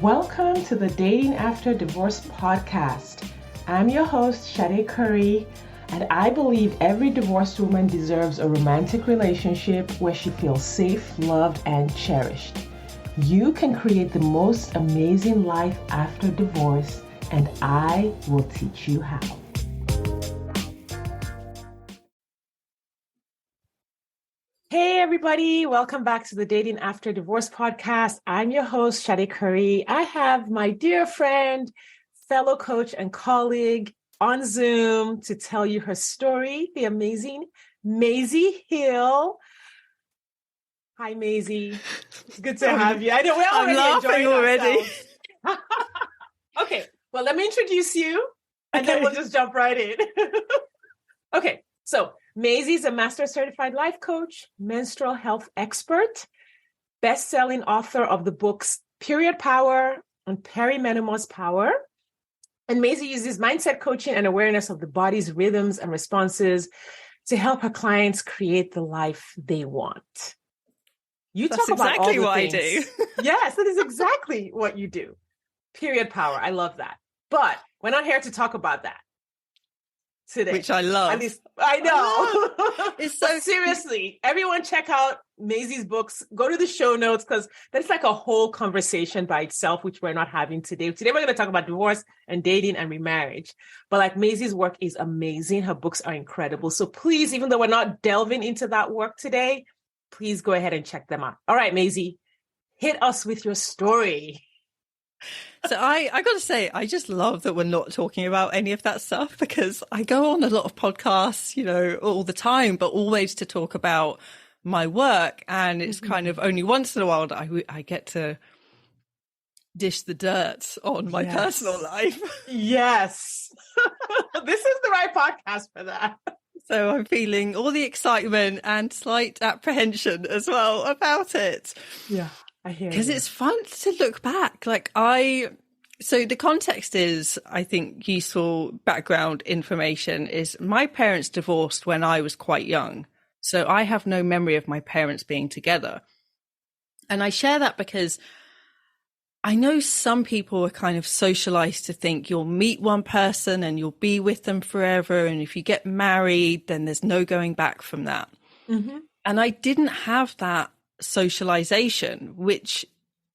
Welcome to the Dating After Divorce podcast. I'm your host, Shade Curry, and I believe every divorced woman deserves a romantic relationship where she feels safe, loved, and cherished. You can create the most amazing life after divorce, and I will teach you how. Hey everybody, welcome back to the Dating After Divorce podcast. I'm your host, Shade Curry. I have my dear friend, fellow coach and colleague on Zoom to tell you her story, the amazing Maisie Hill. Hi, Maisie. It's good to have you. I know we're already laughing already. Okay, well, let me introduce you and then we'll just jump right in. Okay, so Maisie's a master certified life coach, menstrual health expert, best-selling author of the books Period Power and Perimenopause Power. And Maisie uses mindset coaching and awareness of the body's rhythms and responses to help her clients create the life they want. You That's talk about exactly all the what things. I do. Yes, that is exactly what you do. Period power. I love that. But we're not here to talk about that today. Which I love. At least I know. It's so seriously, everyone check out Maisie's books. Go to the show notes because that's like a whole conversation by itself, which we're not having today. Today we're going to talk about divorce and dating and remarriage. But like Maisie's work is amazing. Her books are incredible. So please, even though we're not delving into that work today, please go ahead and check them out. All right, Maisie, hit us with your story. So I got to say, I just love that we're not talking about any of that stuff because I go on a lot of podcasts, all the time, but always to talk about my work. And it's kind of only once in a while that I get to dish the dirt on my personal life. Yes. This is the right podcast for that. So I'm feeling all the excitement and slight apprehension as well about it. Yeah. Because it's fun to look back. So the context is, I think, useful background information is my parents divorced when I was quite young. So I have no memory of my parents being together. And I share that because I know some people are kind of socialized to think you'll meet one person and you'll be with them forever. And if you get married, then there's no going back from that. Mm-hmm. And I didn't have that socialization, which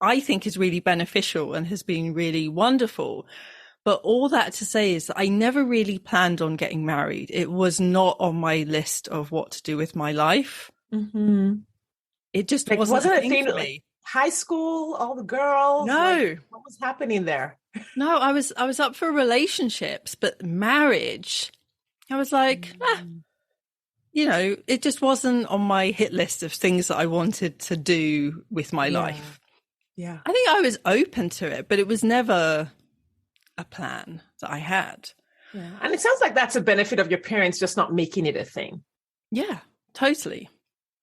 I think is really beneficial and has been really wonderful. But all that to say is that I never really planned on getting married. It was not on my list of what to do with my life. Mm-hmm. It just wasn't a thing for me. High school, all the girls. No. What was happening there? No, I was up for relationships, but marriage, I was like, it just wasn't on my hit list of things that I wanted to do with my life. Yeah. I think I was open to it, but it was never a plan that I had. Yeah. And it sounds like that's a benefit of your parents just not making it a thing. Yeah, totally.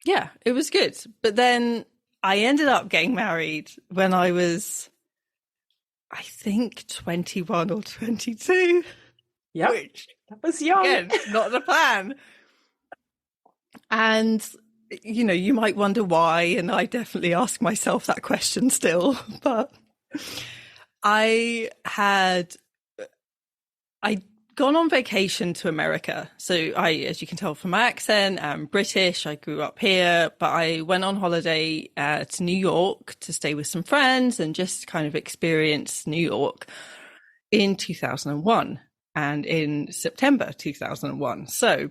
Yeah, it was good. But then I ended up getting married when I was, I think, 21 or 22. Yeah. That was young. Again, not the plan. And, you might wonder why, and I definitely ask myself that question still, but I'd gone on vacation to America. So as you can tell from my accent, I'm British. I grew up here, but I went on holiday to New York to stay with some friends and just kind of experience New York in 2001 and in September 2001. So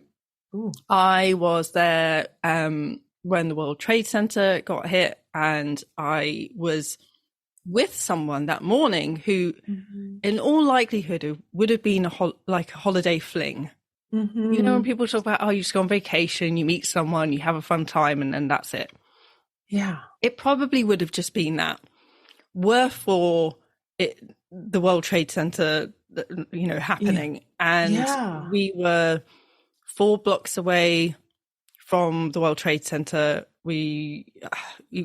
I was there when the World Trade Center got hit, and I was with someone that morning who, in all likelihood, would have been a holiday fling. Mm-hmm. When people talk about, you just go on vacation, you meet someone, you have a fun time, and then that's it. Yeah. It probably would have just been that. Were for the World Trade Center, happening. And we were 4 blocks away from the World Trade Center. You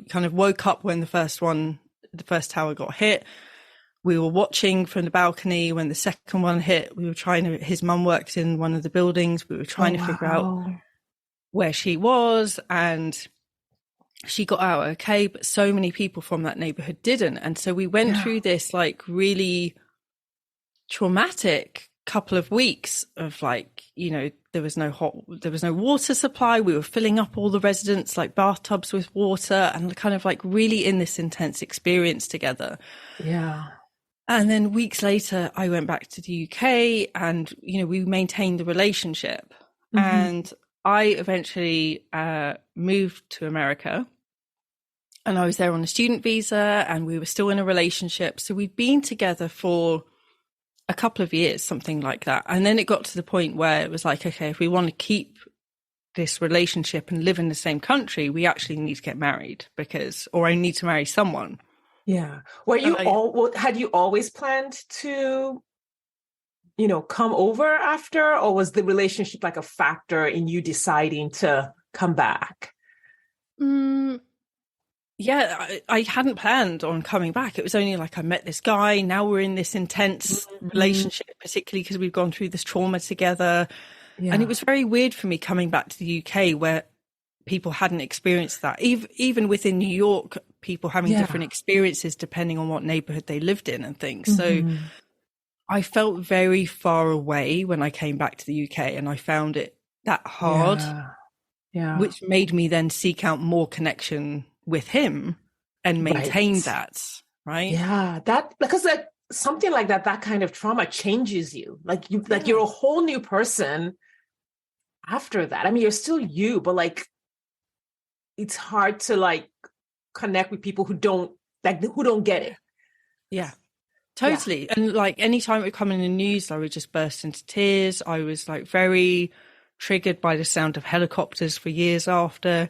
kind of woke up when the first tower got hit. We were watching from the balcony when the second one hit. His mum worked in one of the buildings. We were trying to figure out where she was. And she got out okay, but so many people from that neighborhood didn't. And so we went through this like really traumatic couple of weeks of like, you know, there was no water supply. We were filling up all the residents' like bathtubs with water and kind of like really in this intense experience together. Yeah. And then weeks later, I went back to the UK and, you know, we maintained the relationship. Mm-hmm. And I eventually moved to America, and I was there on a student visa, and we were still in a relationship. So we'd been together for a couple of years, something like that. And then it got to the point where it was like, okay, if we want to keep this relationship and live in the same country, we actually need to get married or I need to marry someone. Yeah. Had you always planned to, you know, come over after, or was the relationship like a factor in you deciding to come back? Yeah, I hadn't planned on coming back. It was only like I met this guy. Now we're in this intense relationship, particularly because we've gone through this trauma together. Yeah. And it was very weird for me coming back to the UK where people hadn't experienced that. Even within New York, people having different experiences depending on what neighborhood they lived in and things. So I felt very far away when I came back to the UK, and I found it that hard, which made me then seek out more connection with him and maintain that, right? Yeah, that, because like something like that kind of trauma changes you. Like you're a whole new person after that. I mean, you're still you, but like it's hard to like connect with people who don't get it. Yeah. Totally. Yeah. And like anytime it would come in the news, I would just burst into tears. I was like very triggered by the sound of helicopters for years after,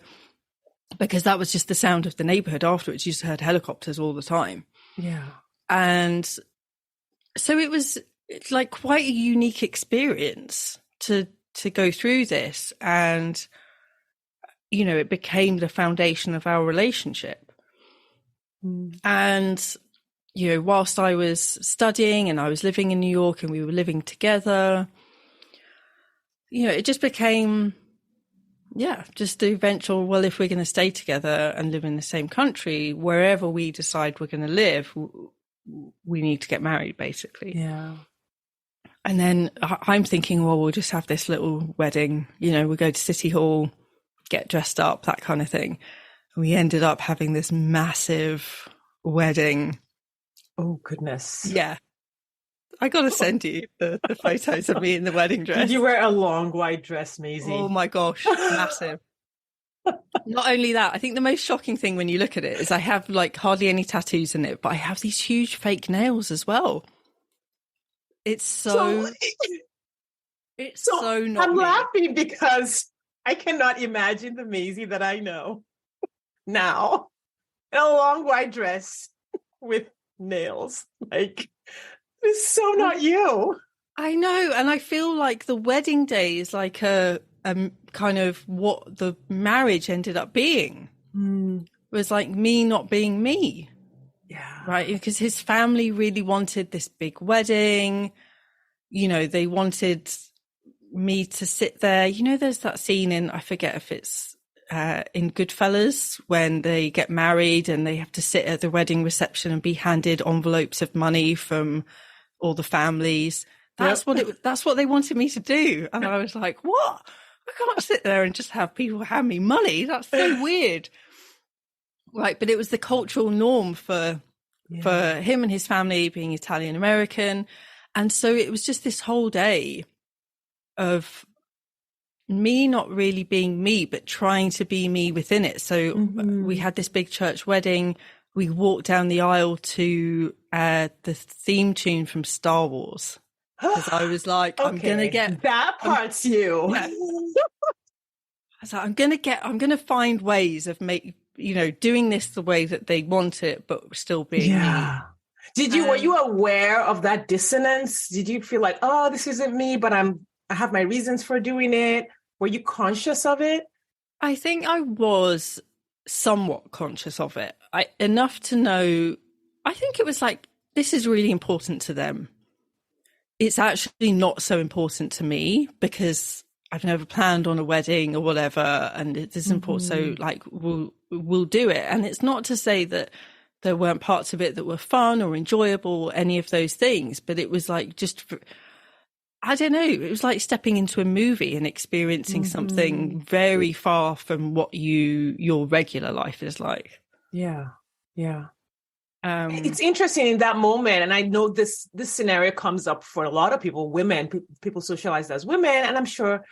because that was just the sound of the neighborhood afterwards. You just heard helicopters all the time. Yeah. And so it's like quite a unique experience to go through this. And, you know, it became the foundation of our relationship. And, you know, whilst I was studying and I was living in New York and we were living together, you know, it just became, just the eventual, well, if we're going to stay together and live in the same country, wherever we decide we're going to live, we need to get married, basically. Yeah. And then I'm thinking, well, we'll just have this little wedding, you know, we'll go to City Hall, get dressed up, that kind of thing. And we ended up having this massive wedding. Oh, goodness. Yeah. I got to send you the photos of me in the wedding dress. Did you wear a long white dress, Maisie? Oh, my gosh. Massive. Not only that, I think the most shocking thing when you look at it is I have like hardly any tattoos in it, but I have these huge fake nails as well. It's so not I'm me. laughing because I cannot imagine the Maisie that I know now in a long white dress with nails. Like, it's so not you. I know. And I feel like the wedding day is like a kind of what the marriage ended up being. Was like me not being me. Yeah. Right. Because his family really wanted this big wedding. You know, they wanted me to sit there. You know, there's that scene in, I forget if it's in Goodfellas when they get married and they have to sit at the wedding reception and be handed envelopes of money from all the families. That's what they wanted me to do. And I was like, what? I can't sit there and just have people hand me money. That's so weird. Right. But it was the cultural norm for him and his family being Italian American. And so it was just this whole day of me not really being me, but trying to be me within it. So we had this big church wedding. We walked down the aisle to the theme tune from Star Wars. Because I was like, okay, I'm going to get... That part's you. Yeah. I was like, I'm going to find ways of doing this the way that they want it, but still being me. Were you aware of that dissonance? Did you feel like, oh, this isn't me, but I have my reasons for doing it? Were you conscious of it? I think I was somewhat conscious of it. Enough to know, I think it was like, this is really important to them. It's actually not so important to me because I've never planned on a wedding or whatever, and it is important. So like, we'll do it. And it's not to say that there weren't parts of it that were fun or enjoyable, any of those things, but it was like, I don't know, it was like stepping into a movie and experiencing something very far from what your regular life is like. Yeah. It's interesting in that moment, and I know this scenario comes up for a lot of people, women, people socialized as women, and I'm sure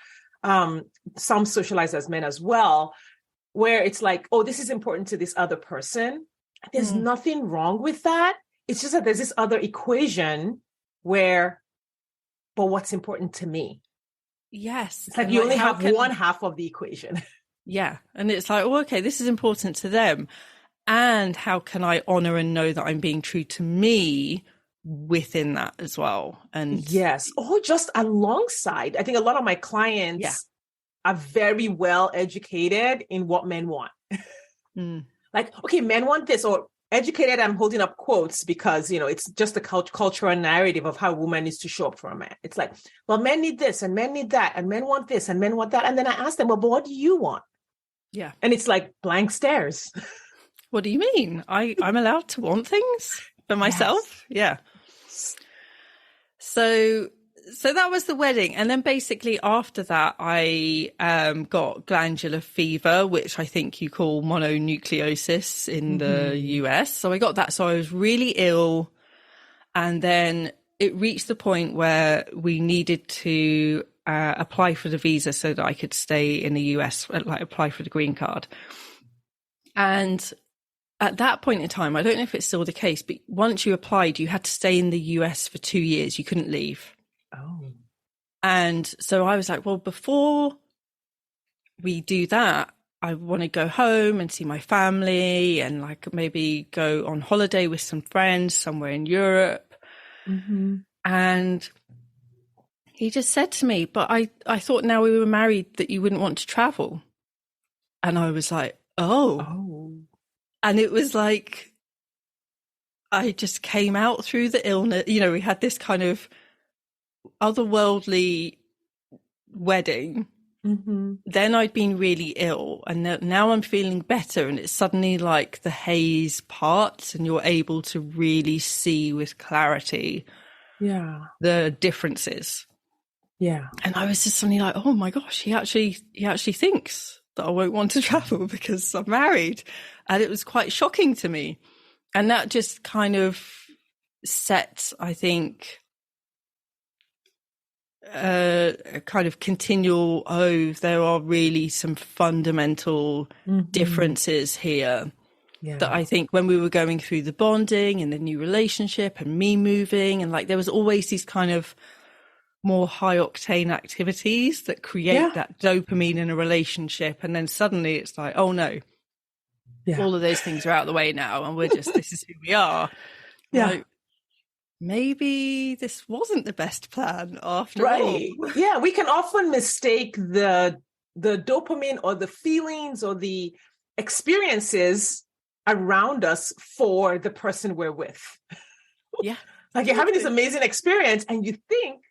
some socialized as men as well, where it's like, oh, this is important to this other person. There's nothing wrong with that. It's just that there's this other equation where, but what's important to me? Yes. It's like you only have one half of the equation. Yeah. And it's like, oh, okay, this is important to them. And how can I honor and know that I'm being true to me within that as well? And yes. Oh, just alongside. I think a lot of my clients are very well educated in what men want. Like, okay, men want this, or educated, I'm holding up quotes because, it's just the cultural narrative of how a woman needs to show up for a man. It's like, well, men need this and men need that and men want this and men want that. And then I ask them, well, but what do you want? Yeah. And it's like blank stares. What do you mean? I'm allowed to want things for myself? Yes. Yeah. So that was the wedding. And then basically after that, I got glandular fever, which I think you call mononucleosis in the US. So I got that. So I was really ill. And then it reached the point where we needed to apply for the visa so that I could stay in the US, like apply for the green card. And at that point in time, I don't know if it's still the case, but once you applied, you had to stay in the US for 2 years. You couldn't leave. Oh. And so I was like, well, before we do that, I want to go home and see my family and like maybe go on holiday with some friends somewhere in Europe. And he just said to me, but I thought now we were married that you wouldn't want to travel. And I was like, oh. And it was like, I just came out through the illness. We had this kind of otherworldly wedding. Then I'd been really ill, and now I'm feeling better. And it's suddenly like the haze parts and you're able to really see with clarity the differences. Yeah. And I was just suddenly like, oh my gosh, he actually thinks that I won't want to travel because I'm married. And it was quite shocking to me. And that just kind of set, I think, a kind of continual, there are really some fundamental differences here. That I think when we were going through the bonding and the new relationship and me moving, and like there was always these kind of more high octane activities that create that dopamine in a relationship. And then suddenly it's like, oh no, all of those things are out of the way now. And we're just, this is who we are. Yeah. Like, maybe this wasn't the best plan after all. Yeah. We can often mistake the dopamine or the feelings or the experiences around us for the person we're with. Yeah. Like you're having this amazing experience and you think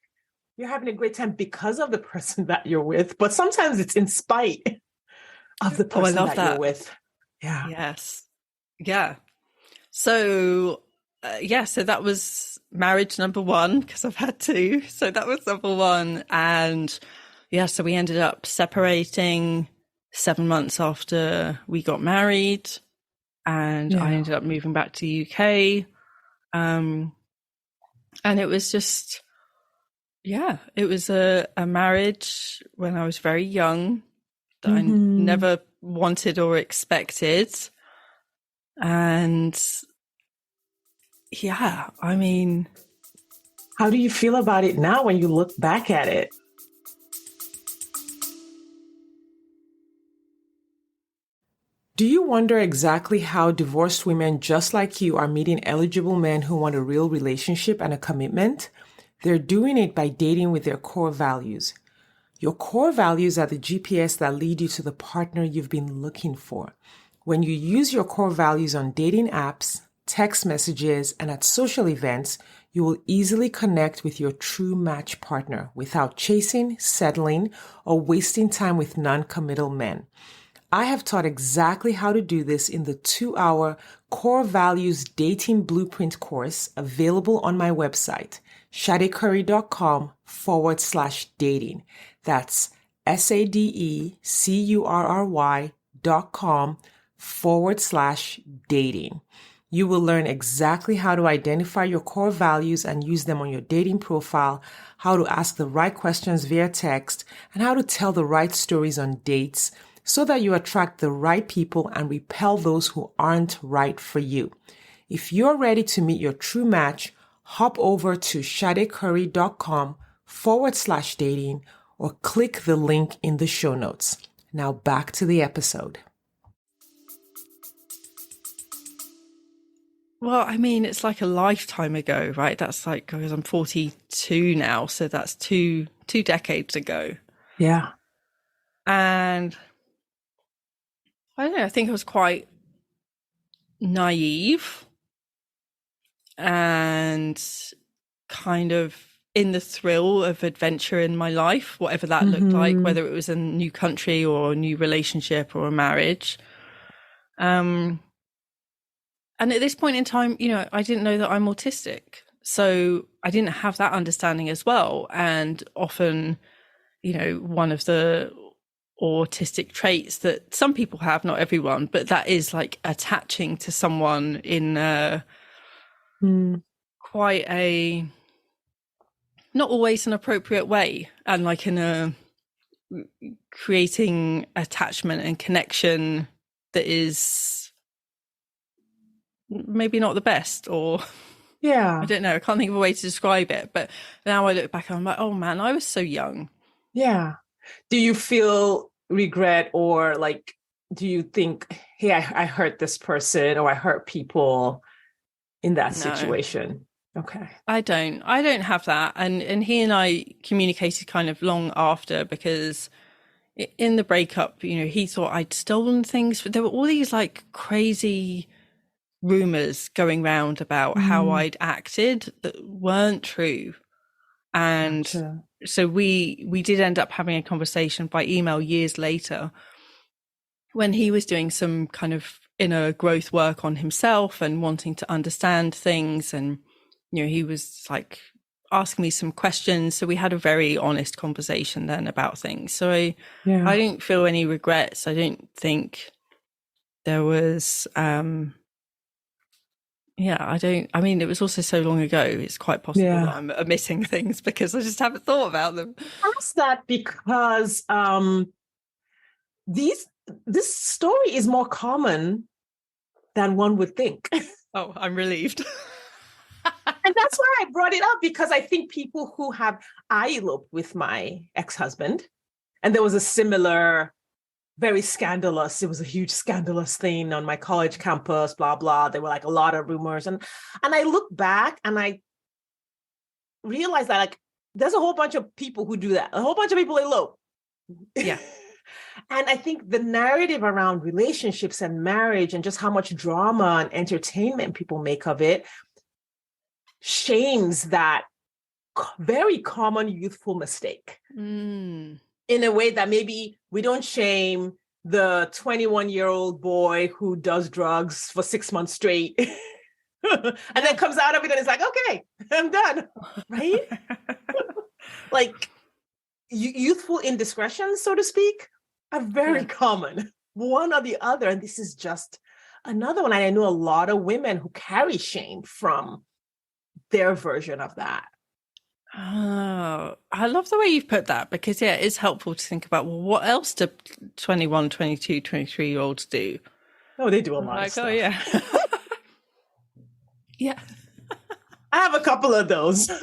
you're having a great time because of the person that you're with, but sometimes it's in spite of the person that you're with. Yeah. Yes. Yeah. So, so that was marriage number one, because I've had two. So that was number one. And so we ended up separating 7 months after we got married. And I ended up moving back to the UK. And it was just, it was a marriage when I was very young that I never wanted or expected. And I mean, how do you feel about it now when you look back at it? Do you wonder exactly how divorced women just like you are meeting eligible men who want a real relationship and a commitment? They're doing it by dating with their core values. Your core values are the GPS that lead you to the partner you've been looking for. When you use your core values on dating apps, text messages, and at social events, you will easily connect with your true match partner without chasing, settling, or wasting time with non-committal men. I have taught exactly how to do this in the 2-hour Core Values Dating Blueprint course available on my website, shadecurry.com/dating. That's SADECURRY.com/dating. You will learn exactly how to identify your core values and use them on your dating profile, how to ask the right questions via text, and how to tell the right stories on dates so that you attract the right people and repel those who aren't right for you. If you're ready to meet your true match, hop over to shadecurry.com/dating or click the link in the show notes. Now back to the episode. Well, I mean, it's like a lifetime ago, right? That's like, because I'm 42 now, so that's two decades ago. Yeah. And I don't know, I think I was quite naive and kind of in the thrill of adventure in my life, whatever that looked like, whether it was a new country or a new relationship or a marriage. And at this point in time, you know, I didn't know that I'm autistic. So I didn't have that understanding as well. And often, you know, one of the autistic traits that some people have, not everyone, but that is like attaching to someone in quite a, not always an appropriate way, and like in a creating attachment and connection that is maybe not the best, or I don't know, I can't think of a way to describe it. But now I look back and I'm like, oh man, I was so young. Yeah. Do you feel regret, or like, do you think, hey, I hurt this person, or I hurt people in that situation? Okay. I don't have that. And he and I communicated kind of long after, because in the breakup, you know, he thought I'd stolen things, but there were all these like crazy rumors going round about how I'd acted that weren't true. And so we did end up having a conversation by email years later, when he was doing some kind of inner growth work on himself and wanting to understand things. And, you know, he was like asking me some questions. So we had a very honest conversation then about things. So I didn't feel any regrets. I don't think there was, I mean, it was also so long ago, it's quite possible that I'm omitting things because I just haven't thought about them. I ask that because this story is more common than one would think. Oh, I'm relieved. And that's why I brought it up, because I think people who I eloped with my ex-husband, and there was a similar, very scandalous, it was a huge scandalous thing on my college campus, blah, blah. There were like a lot of rumors. And I look back and I realized that like, there's a whole bunch of people who do that. A whole bunch of people elope. Yeah. And I think the narrative around relationships and marriage and just how much drama and entertainment people make of it shames that very common youthful mistake in a way that maybe we don't shame the 21-year-old boy who does drugs for 6 months straight and then comes out of it and is like, okay, I'm done, right? Like youthful indiscretions, so to speak, are very common, one or the other. And this is just another one. I know a lot of women who carry shame from their version of that. Oh, I love the way you've put that, because it's helpful to think about, well, what else do 21, 22, 23-year-olds do? Oh, they do a lot of stuff. Oh, yeah. Yeah. I have a couple of those. I'm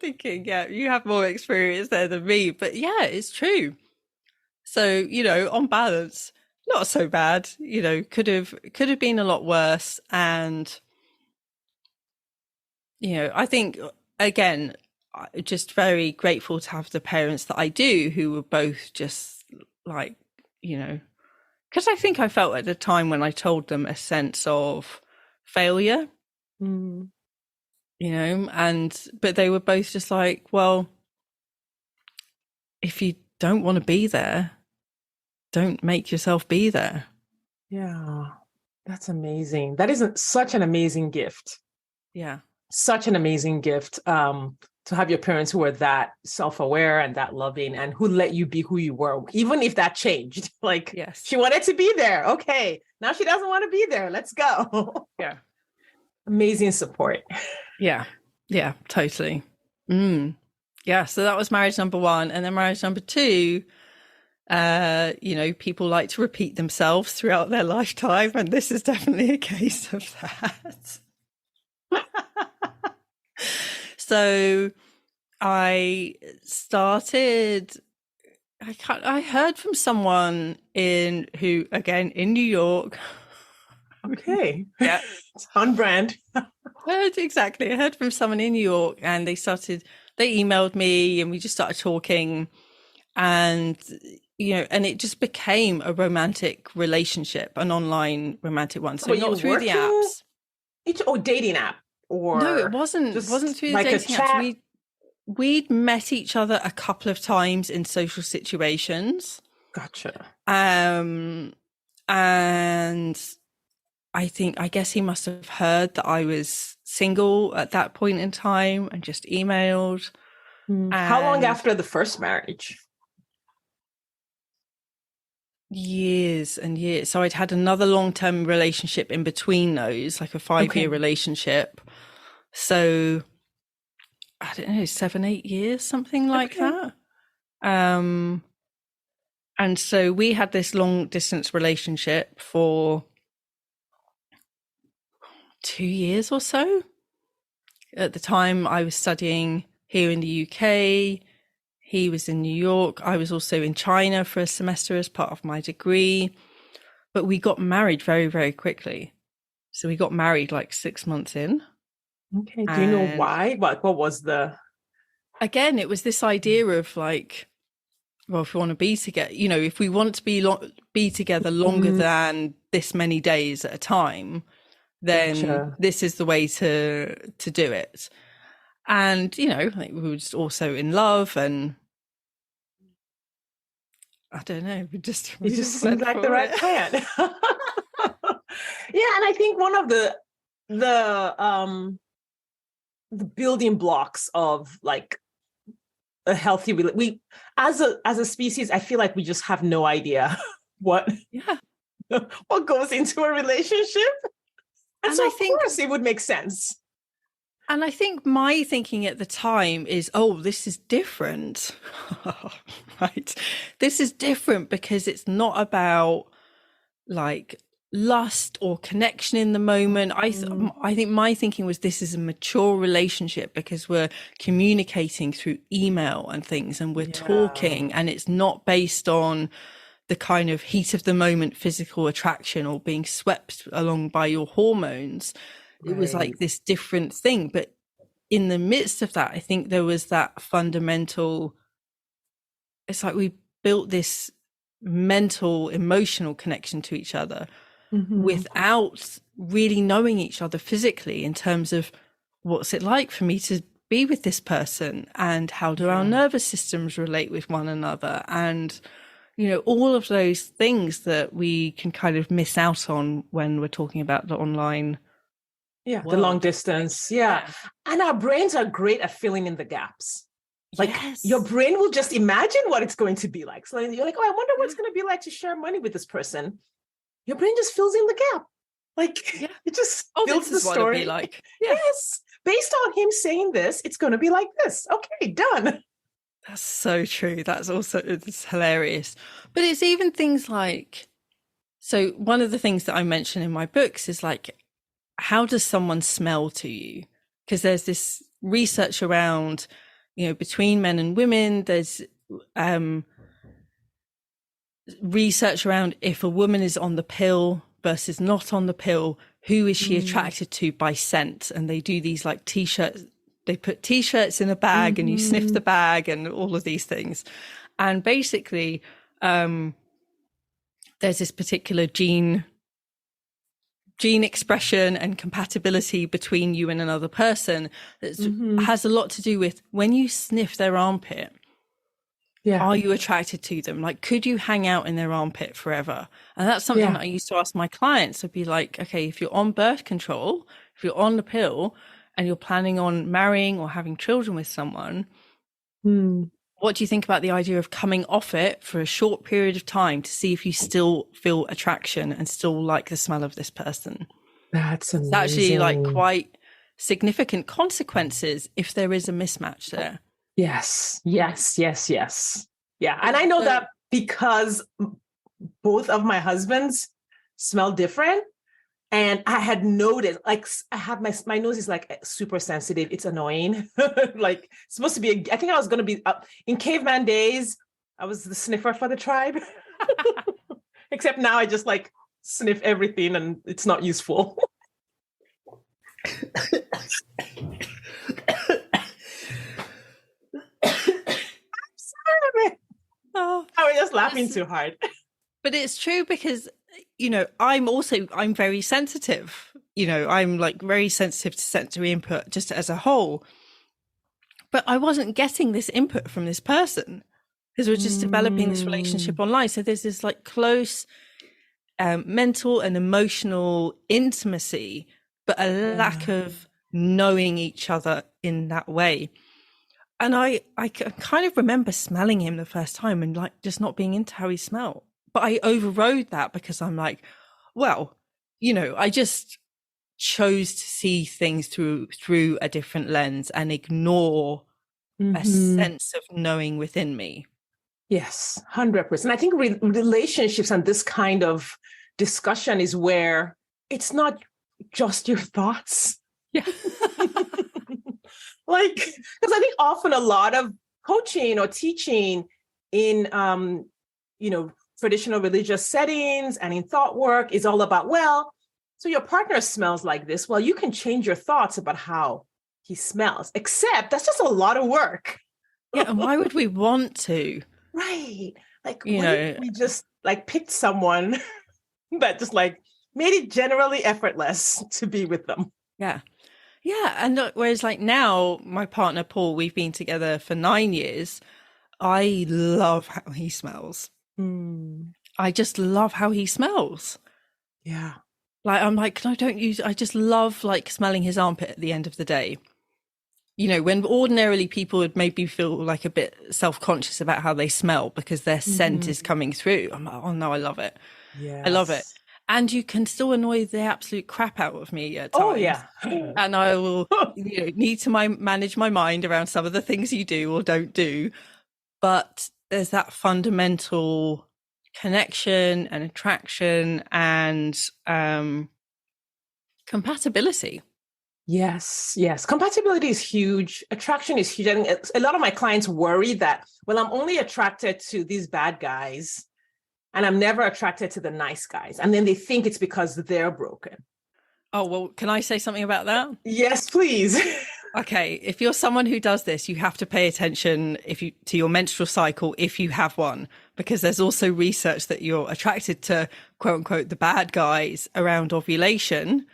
thinking, you have more experience there than me, but it's true. So, you know, on balance, not so bad, you know, could have been a lot worse. And, you know, I think, again, just very grateful to have the parents that I do, who were both just like, you know, because I think I felt at the time when I told them a sense of failure Mm. But they were both just like, well, if you don't want to be there, don't make yourself be there. Yeah, that's amazing. That isn't such an amazing gift. Yeah. Such an amazing gift to have your parents who are that self-aware and that loving and who let you be who you were, even if that changed. Like, yes, she wanted to be there. Okay, now she doesn't want to be there. Let's go. Yeah. Amazing support. Yeah. Yeah, totally. Yeah. So that was marriage number one. And then marriage number two, people like to repeat themselves throughout their lifetime. And this is definitely a case of that. So I heard from someone in New York. Okay. Yeah. It's on brand. Exactly. I heard from someone in New York and they emailed me and we just started talking and it just became a romantic relationship, an online romantic one. So not through the apps. Dating app or no, it wasn't through the dating apps. We'd met each other a couple of times in social situations. Gotcha. And I guess he must have heard that I was single at that point in time and just emailed. How long after the first marriage? Years and years. So I'd had another long-term relationship in between those, like a 5-year relationship. So I don't know, 7-8 years, something like that. And so we had this long distance relationship for 2 years or so. At the time I was studying here in the UK. He was in New York. I was also in China for a semester as part of my degree. But we got married very, very quickly. So we got married like 6 months in. Okay. Do you know why? What was the... Again, it was this idea of like, well, if we want to be together, if we want to be together longer than this many days at a time, then this is the way to do it. And, we were just also in love and I don't know, it just seemed like the right plan. Yeah, and I think one of the building blocks of like a healthy we as a species, I feel like we just have no idea what goes into a relationship. And so of course it would make sense. And I think my thinking at the time is, this is different. Right. This is different because it's not about like lust or connection in the moment. I think my thinking was this is a mature relationship because we're communicating through email and things and we're talking and it's not based on the kind of heat of the moment physical attraction or being swept along by your hormones. It was like this different thing. But in the midst of that, I think there was that fundamental, it's like we built this mental, emotional connection to each other without really knowing each other physically in terms of what's it like for me to be with this person and how do our nervous systems relate with one another and all of those things that we can kind of miss out on when we're talking about the online world. The long distance. And our brains are great at filling in the gaps. Like your brain will just imagine what it's going to be like. So you're like, I wonder what it's going to be like to share money with this person. Your brain just fills in the gap. Like it just builds the story. Be like. Yes. Based on him saying this, it's going to be like this. Okay, done. That's so true. It's hilarious. But it's even things like, so one of the things that I mention in my books is like, how does someone smell to you? Because there's this research around, between men and women, there's research around if a woman is on the pill versus not on the pill, who is she attracted to by scent? And they do these like t-shirts. They put t-shirts in a bag and you sniff the bag and all of these things. And basically, there's this particular gene gene expression and compatibility between you and another person that has a lot to do with when you sniff their armpit. Yeah. Are you attracted to them? Like, could you hang out in their armpit forever? And that's something that I used to ask my clients. I'd be like, okay, if you're on birth control, if you're on the pill and you're planning on marrying or having children with someone, what do you think about the idea of coming off it for a short period of time to see if you still feel attraction and still like the smell of this person? That's amazing. It's actually like quite significant consequences if there is a mismatch there. Yes. Yeah. And I know that because both of my husbands smell different. And I had noticed, like, I have my nose is like super sensitive. It's annoying. Like, it's supposed to be, I think I was going to be in caveman days. I was the sniffer for the tribe. Except now I just like sniff everything and it's not useful. Oh, I was just laughing too hard. But it's true because, you know, I'm very sensitive. You know, I'm like very sensitive to sensory input just as a whole. But I wasn't getting this input from this person because we're just developing this relationship online. So there's this like close mental and emotional intimacy, but a lack of knowing each other in that way. And I kind of remember smelling him the first time and like just not being into how he smelled. But I overrode that because I'm like, well, you know, I just chose to see things through a different lens and ignore a sense of knowing within me. Yes, 100%. I think relationships and this kind of discussion is where it's not just your thoughts. Yeah. Like, because I think often a lot of coaching or teaching in, you know, traditional religious settings and in thought work is all about, well, so your partner smells like this. Well, you can change your thoughts about how he smells, except that's just a lot of work. Yeah. And why would we want to? Right. Like, you know, we just like picked someone that just like made it generally effortless to be with them. Yeah. Yeah. And whereas like now my partner, Paul, we've been together for 9 years. I love how he smells. I just love how he smells. Yeah. Like, I'm like, I just love like smelling his armpit at the end of the day. You know, when ordinarily people would maybe feel like a bit self-conscious about how they smell because their scent is coming through. I'm like, oh no, I love it. Yeah, I love it. And you can still annoy the absolute crap out of me at times. Oh yeah. And I will need to manage my mind around some of the things you do or don't do. But there's that fundamental connection and attraction and compatibility. Yes. Compatibility is huge. Attraction is huge. I think a lot of my clients worry that, well, I'm only attracted to these bad guys and I'm never attracted to the nice guys. And then they think it's because they're broken. Oh, well, can I say something about that? Yes, please. Okay. If you're someone who does this, you have to pay attention to your menstrual cycle if you have one, because there's also research that you're attracted to, quote unquote, the bad guys around ovulation.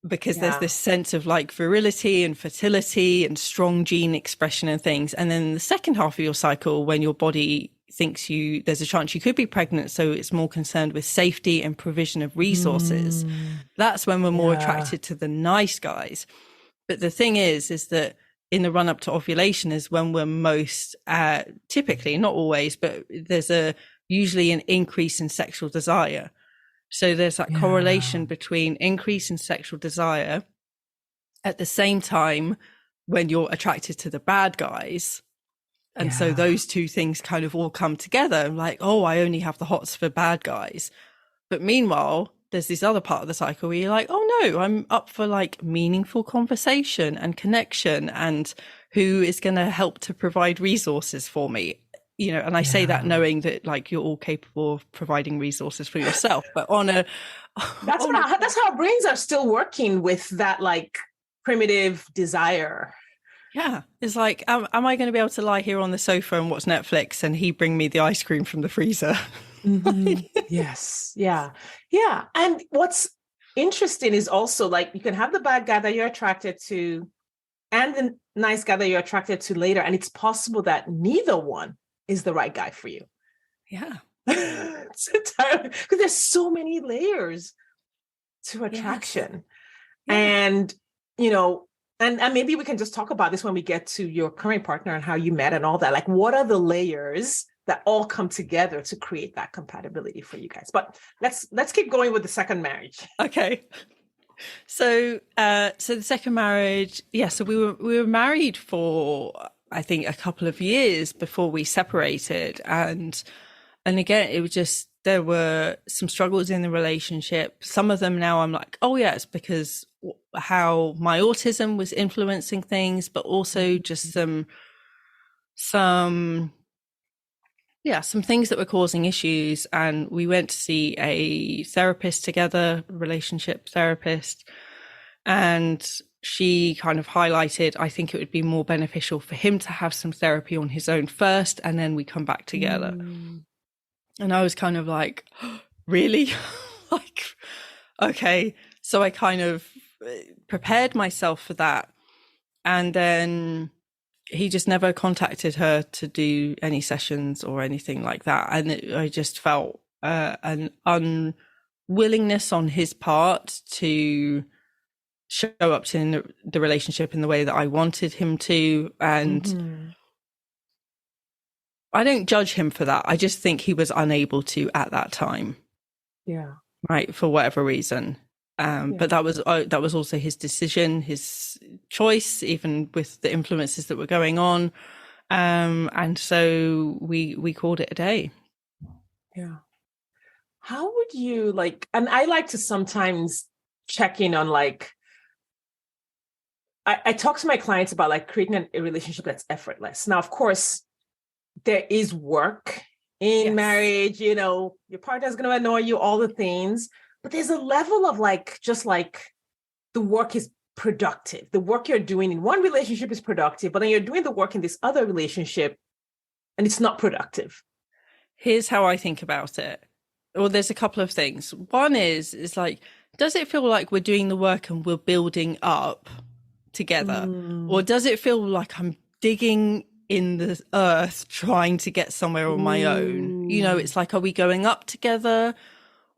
Because there's this sense of like virility and fertility and strong gene expression and things. And then the second half of your cycle, when your body thinks there's a chance you could be pregnant, so it's more concerned with safety and provision of resources. That's when we're more attracted to the nice guys. But the thing is that in the run up to ovulation is when we're most, typically, not always, but there's usually an increase in sexual desire. So there's that correlation between increase in sexual desire at the same time when you're attracted to the bad guys. And so those two things kind of all come together. I'm like, oh, I only have the hots for bad guys. But meanwhile, there's this other part of the cycle where you're like, oh no, I'm up for like meaningful conversation and connection and who is going to help to provide resources for me. You know, and I say that knowing that like you're all capable of providing resources for yourself, but that's how our brains are still working with that like primitive desire. Yeah. It's like, am I going to be able to lie here on the sofa and watch Netflix and he bring me the ice cream from the freezer? Yes. Yeah. And what's interesting is also like you can have the bad guy that you're attracted to and the nice guy that you're attracted to later. And it's possible that neither one is the right guy for you. Yeah. It's entirely because there's so many layers to attraction. Yes. Yeah. And, you know, and maybe we can just talk about this when we get to your current partner and how you met and all that. Like, what are the layers that all come together to create that compatibility for you guys? But let's keep going with the second marriage. Okay. So the second marriage, so we were married for, I think, a couple of years before we separated. And again, it was just, there were some struggles in the relationship. Some of them now I'm like, oh yeah, it's because how my autism was influencing things, but also just some things that were causing issues. And we went to see a therapist together, relationship therapist. And she kind of highlighted, I think it would be more beneficial for him to have some therapy on his own first, and then we come back together. And I was kind of like, oh, really? Like, okay. So I kind of prepared myself for that. And then he just never contacted her to do any sessions or anything like that. And I just felt an unwillingness on his part to show up to the relationship in the way that I wanted him to. And I don't judge him for that. I just think he was unable to at that time. Yeah. Right. For whatever reason. But that was also his decision, his choice, even with the influences that were going on. And so we called it a day. Yeah. How would you like, and I like to sometimes check in on like, I talk to my clients about like creating a relationship that's effortless. Now, of course, there is work in marriage, you know, your partner's going to annoy you, all the things. But there's a level of like, just like the work is productive. The work you're doing in one relationship is productive, but then you're doing the work in this other relationship and it's not productive. Here's how I think about it. Well, there's a couple of things. One is like, does it feel like we're doing the work and we're building up together? Or does it feel like I'm digging in the earth trying to get somewhere on my own? You know, it's like, are we going up together?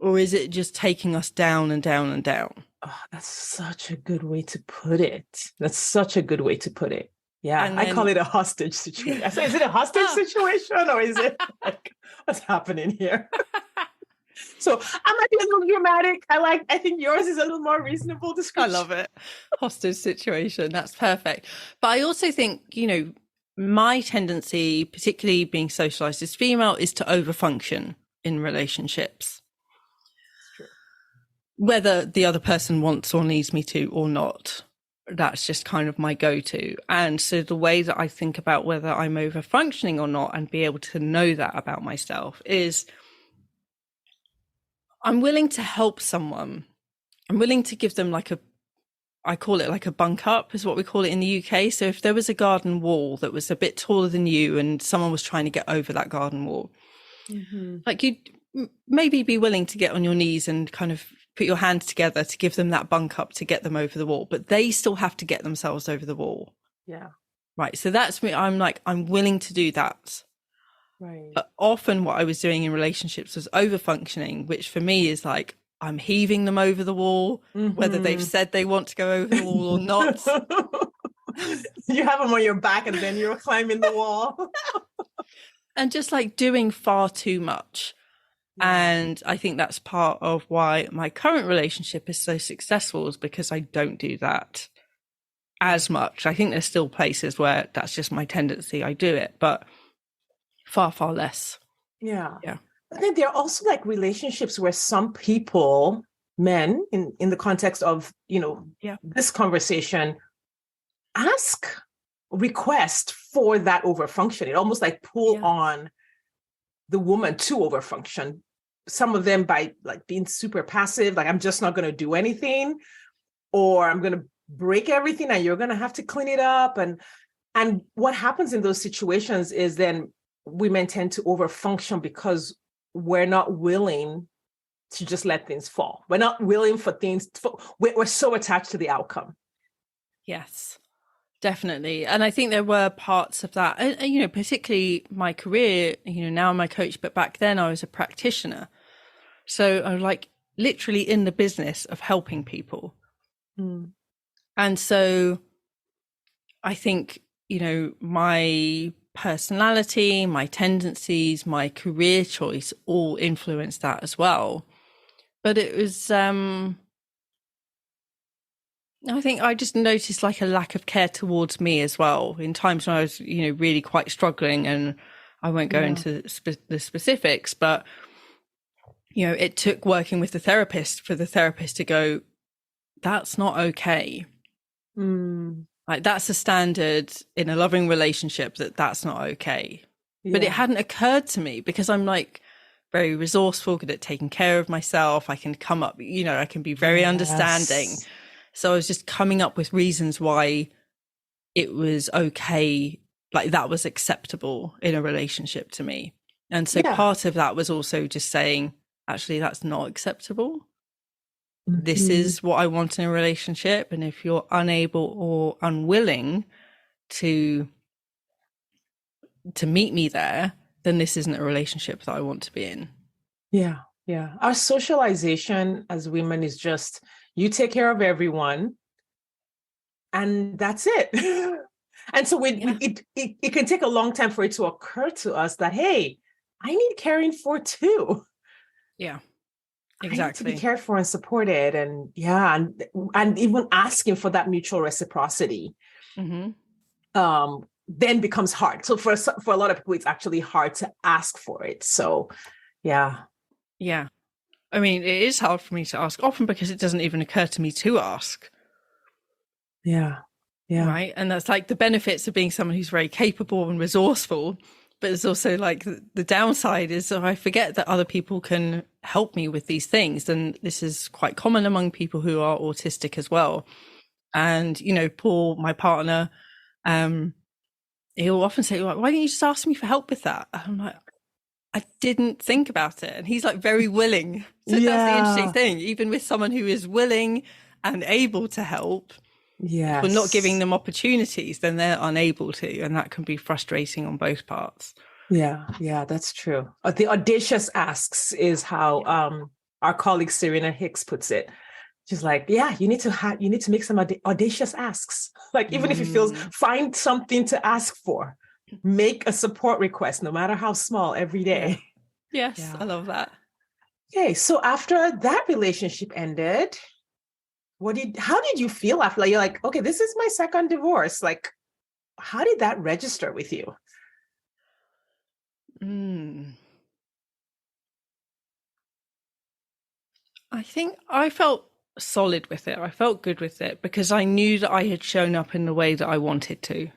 Or is it just taking us down and down and down? Oh, that's such a good way to put it. That's such a good way to put it. Yeah, and then, I call it a hostage situation. I say, is it a hostage situation or is it like, what's happening here? So I might be a little dramatic. I think yours is a little more reasonable description. I love it. Hostage situation. That's perfect. But I also think, you know, my tendency, particularly being socialized as female, is to overfunction in relationships. Whether the other person wants or needs me to or not, that's just kind of my go-to. And so the way that I think about whether I'm over-functioning or not and be able to know that about myself is I'm willing to help someone. I'm willing to give them like I call it like a bunk up is what we call it in the UK. So if there was a garden wall that was a bit taller than you and someone was trying to get over that garden wall, like you'd maybe be willing to get on your knees and kind of put your hands together to give them that bunk up to get them over the wall, but they still have to get themselves over the wall. Yeah. Right. So that's me. I'm like, I'm willing to do that. Right. But often what I was doing in relationships was over functioning, which for me is like, I'm heaving them over the wall, whether they've said they want to go over the wall or not. You have them on your back and then you're climbing the wall. And just like doing far too much. And I think that's part of why my current relationship is so successful, is because I don't do that as much. I think there's still places where that's just my tendency. I do it, but far, far less. Yeah. Yeah. But then there are also like relationships where some people, men in the context of, you know, this conversation, request for that overfunction. It almost like pull on the woman to overfunction. Some of them by like being super passive, like I'm just not going to do anything, or I'm going to break everything and you're going to have to clean it up. And what happens in those situations is then women tend to overfunction because we're not willing to just let things fall. We're not willing for things, we're so attached to the outcome. Yes, definitely. And I think there were parts of that, and, particularly my career, now I'm a coach, but back then I was a practitioner. So I was like literally in the business of helping people. Mm. And so I think, my personality, my tendencies, my career choice all influenced that as well. But it was, I think I just noticed like a lack of care towards me as well in times when I was, really quite struggling, and I won't go into the specifics, but, it took working with the therapist for the therapist to go, that's not okay. Mm. Like that's a standard in a loving relationship, that's not okay. Yeah. But it hadn't occurred to me because I'm like very resourceful, good at taking care of myself. I can come up, I can be very understanding. So I was just coming up with reasons why it was okay, like that was acceptable in a relationship to me. And so part of that was also just saying, actually, that's not acceptable. Mm-hmm. This is what I want in a relationship. And if you're unable or unwilling to meet me there, then this isn't a relationship that I want to be in. Yeah. Yeah. Our socialization as women is just, you take care of everyone and that's it. And so it can take a long time for it to occur to us that, hey, I need caring for too. Yeah, exactly. I need to be cared for and supported, and even asking for that mutual reciprocity. Mm-hmm. Then becomes hard. So for a lot of people, it's actually hard to ask for it. So, yeah. I mean, it is hard for me to ask often because it doesn't even occur to me to ask. Yeah. Right. And that's like the benefits of being someone who's very capable and resourceful. But it's also like the downside is I forget that other people can help me with these things. And this is quite common among people who are autistic as well. And, Paul, my partner, he'll often say, why don't you just ask me for help with that? And I'm like, I didn't think about it. And he's like very willing. So that's the interesting thing. Even with someone who is willing and able to help, if we're not giving them opportunities, then they're unable to. And that can be frustrating on both parts. Yeah, that's true. The audacious asks is how our colleague Serena Hicks puts it. She's like, yeah, you need to make some audacious asks. Like, even if it feels, find something to ask for. Make a support request, no matter how small, every day. Yeah. Yes, I love that. Okay, so after that relationship ended, how did you feel after? Like, you're like, okay, this is my second divorce. Like, how did that register with you? I think I felt solid with it. I felt good with it because I knew that I had shown up in the way that I wanted to.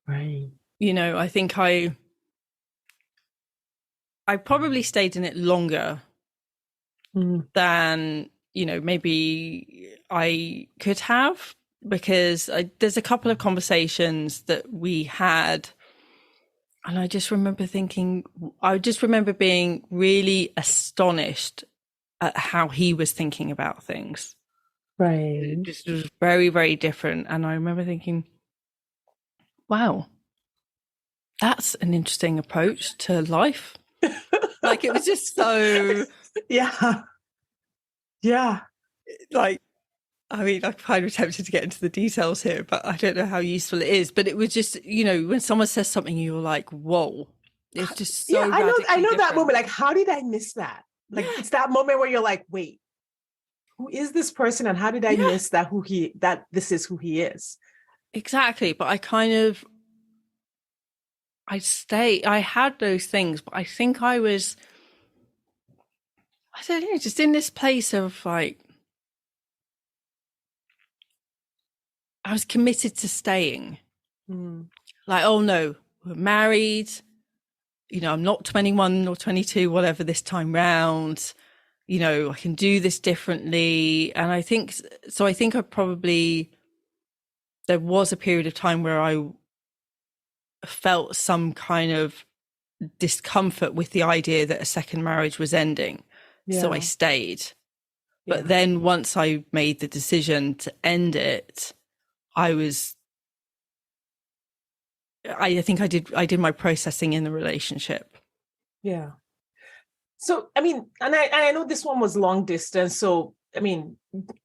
Right. I think I probably stayed in it longer than, maybe I could have, because there's a couple of conversations that we had. And I just remember being really astonished at how he was thinking about things. Right. It just was very, very different. And I remember thinking, wow, that's an interesting approach to life. Like, it was just so... Yeah. Like, I mean, I'm kind of tempted to get into the details here, but I don't know how useful it is. But it was just, when someone says something, you're like, whoa, it's just so I know different. that moment. Like, how did I miss that? Like, it's that moment where you're like, wait, who is this person? And how did I miss that this is who he is? Exactly. But I had those things, but I think I was, I don't know, just in this place of like, I was committed to staying. Like, oh no, we're married. I'm not 21 or 22, whatever this time round. I can do this differently. And I think there was a period of time where I felt some kind of discomfort with the idea that a second marriage was ending. So I Yeah. stayed. But Yeah. then once I made the decision to end it, I think I did my processing in the relationship. Yeah. So, I mean, and I know this one was long distance. So, I mean,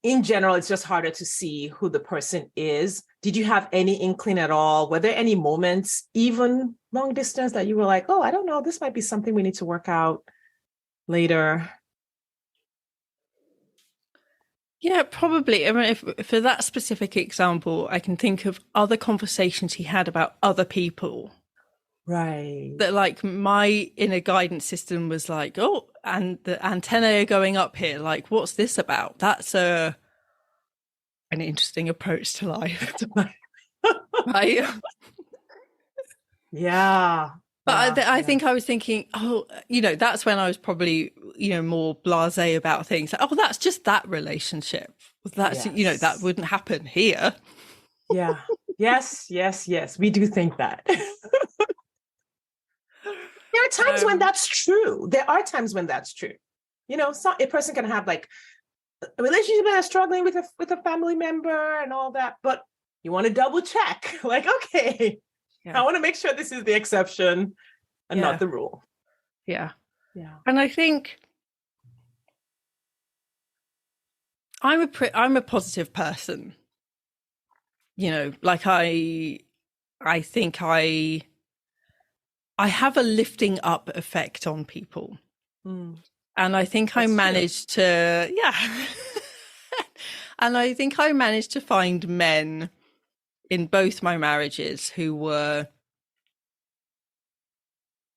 in general, it's just harder to see who the person is. Did you have any inkling at all? Were there any moments, even long distance, that you were like, oh, I don't know, this might be something we need to work out later? Yeah, probably. I mean, if for that specific example, I can think of other conversations he had about other people Right. that, like, my inner guidance system was like, oh, and the antennae are going up here. Like, what's this about? That's an interesting approach to life, right? Yeah. But Yeah. I Yeah. think I was thinking, oh, that's when I was probably, more blasé about things. Like, oh, that's just that relationship. That's, that Yes. wouldn't happen here. Yeah. Yes. Yes. Yes. We do think that. There are times when Um, that's true. There are times when that's true. A person can have like a relationship and struggling with a family member and all that, but you want to double check. Like, okay, I yeah, want to make sure this is the exception and not yeah, the rule. yeah. Yeah. And I think I'm a positive person. Like I think I have a lifting up effect on people. Mm, And I think I that's true. managed to, yeah. And I think I managed to find men in both my marriages who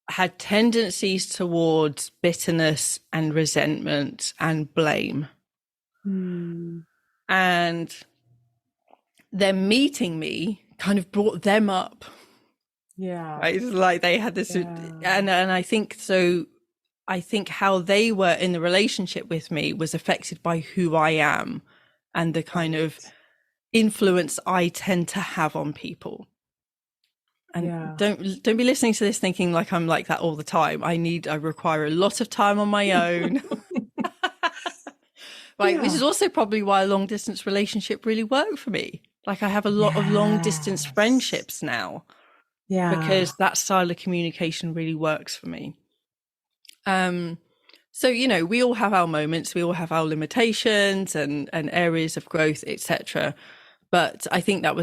had tendencies towards bitterness and resentment and blame. Mm, And them meeting me kind of brought them up. yeah. Right? It's like they had this, Yeah. and I think so. I think how they were in the relationship with me was affected by who I am and the kind of Right. influence I tend to have on people. And Yeah. don't be listening to this thinking like I'm like that all the time. I require a lot of time on my own. Right, which is Yeah. also probably why a long distance relationship really worked for me. Like I have a lot of long distance Yes. friendships now Yeah. because that style of communication really works for me. So we all have our moments, we all have our limitations and areas of growth, etc. But I think that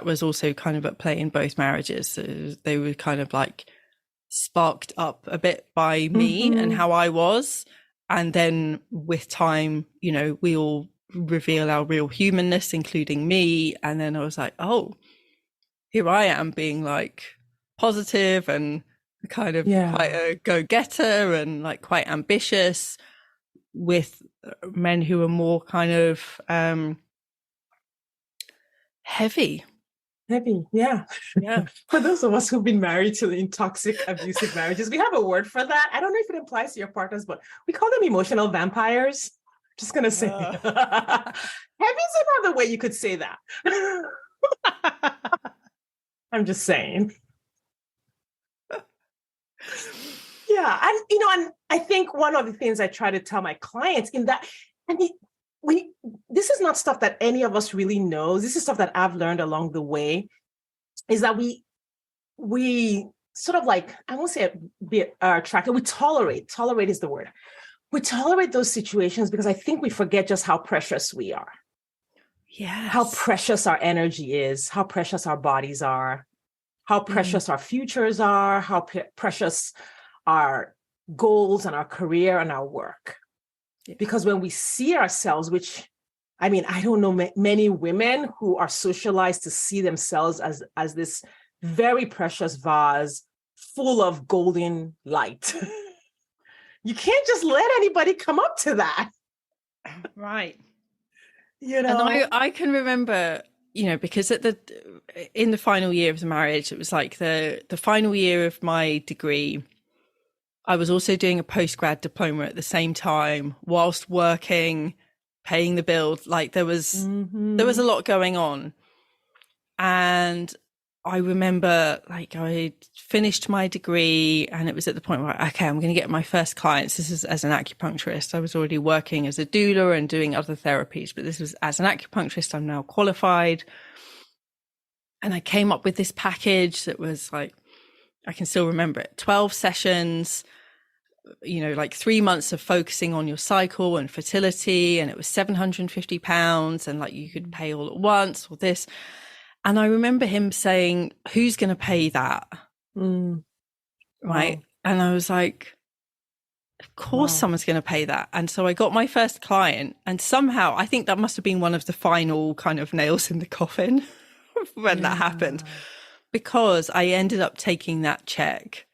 was also kind of at play in both marriages. So they were kind of like sparked up a bit by me and Mm-hmm. how I was, and then with time, we all reveal our real humanness, including me. And then I was like, oh, here I am being like positive and kind of quite Yeah. a go-getter and like quite ambitious, with men who are more kind of heavy. Heavy. Yeah. Yeah. For those of us who've been married to in toxic, abusive marriages, we have a word for that. I don't know if it applies to your partners, but we call them emotional vampires. Just gonna say, heavy is another way you could say that. I'm just saying. Yeah, and I think one of the things I try to tell my clients in that, and we this is not stuff that any of us really knows. This is stuff that I've learned along the way. Is that we sort of like, I won't say be attracted. We tolerate. Tolerate is the word. We tolerate those situations because I think we forget just how precious we are, how Yes. precious our energy is, how precious our bodies are, how precious our futures are, how precious our goals and our career and our work. Yeah. Because when we see ourselves, which I mean, I don't know many women who are socialized to see themselves as this very precious vase full of golden light. You can't just let anybody come up to that. Right. You And know? I can remember, because in the final year of the marriage, it was like the final year of my degree. I was also doing a postgrad diploma at the same time whilst working, paying the bills. Like there was a lot going on. And I remember like I finished my degree and it was at the point where, okay, I'm going to get my first clients. This is as an acupuncturist. I was already working as a doula and doing other therapies, but this was as an acupuncturist. I'm now qualified. And I came up with this package that was like, I can still remember it, 12 sessions, like 3 months of focusing on your cycle and fertility. And it was £750 and like you could pay all at once or this. And I remember him saying, who's going to pay that? Right. Wow. And I was like, of course someone's going to pay that. And so I got my first client, and somehow I think that must have been one of the final kind of nails in the coffin when that happened, because I ended up taking that check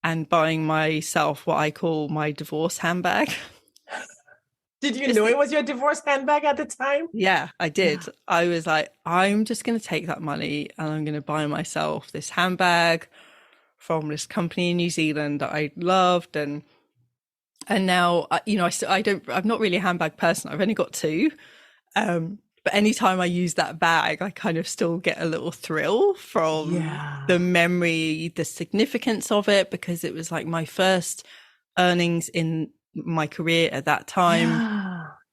and buying myself what I call my divorce handbag. Did you know it was your divorce handbag at the time? Yeah, I did. Yeah. I was like, I'm just going to take that money and I'm going to buy myself this handbag from this company in New Zealand that I loved. And now, I'm not really a handbag person. I've only got two. But anytime I use that bag, I kind of still get a little thrill from the memory, the significance of it, because it was like my first earnings in my career at that time.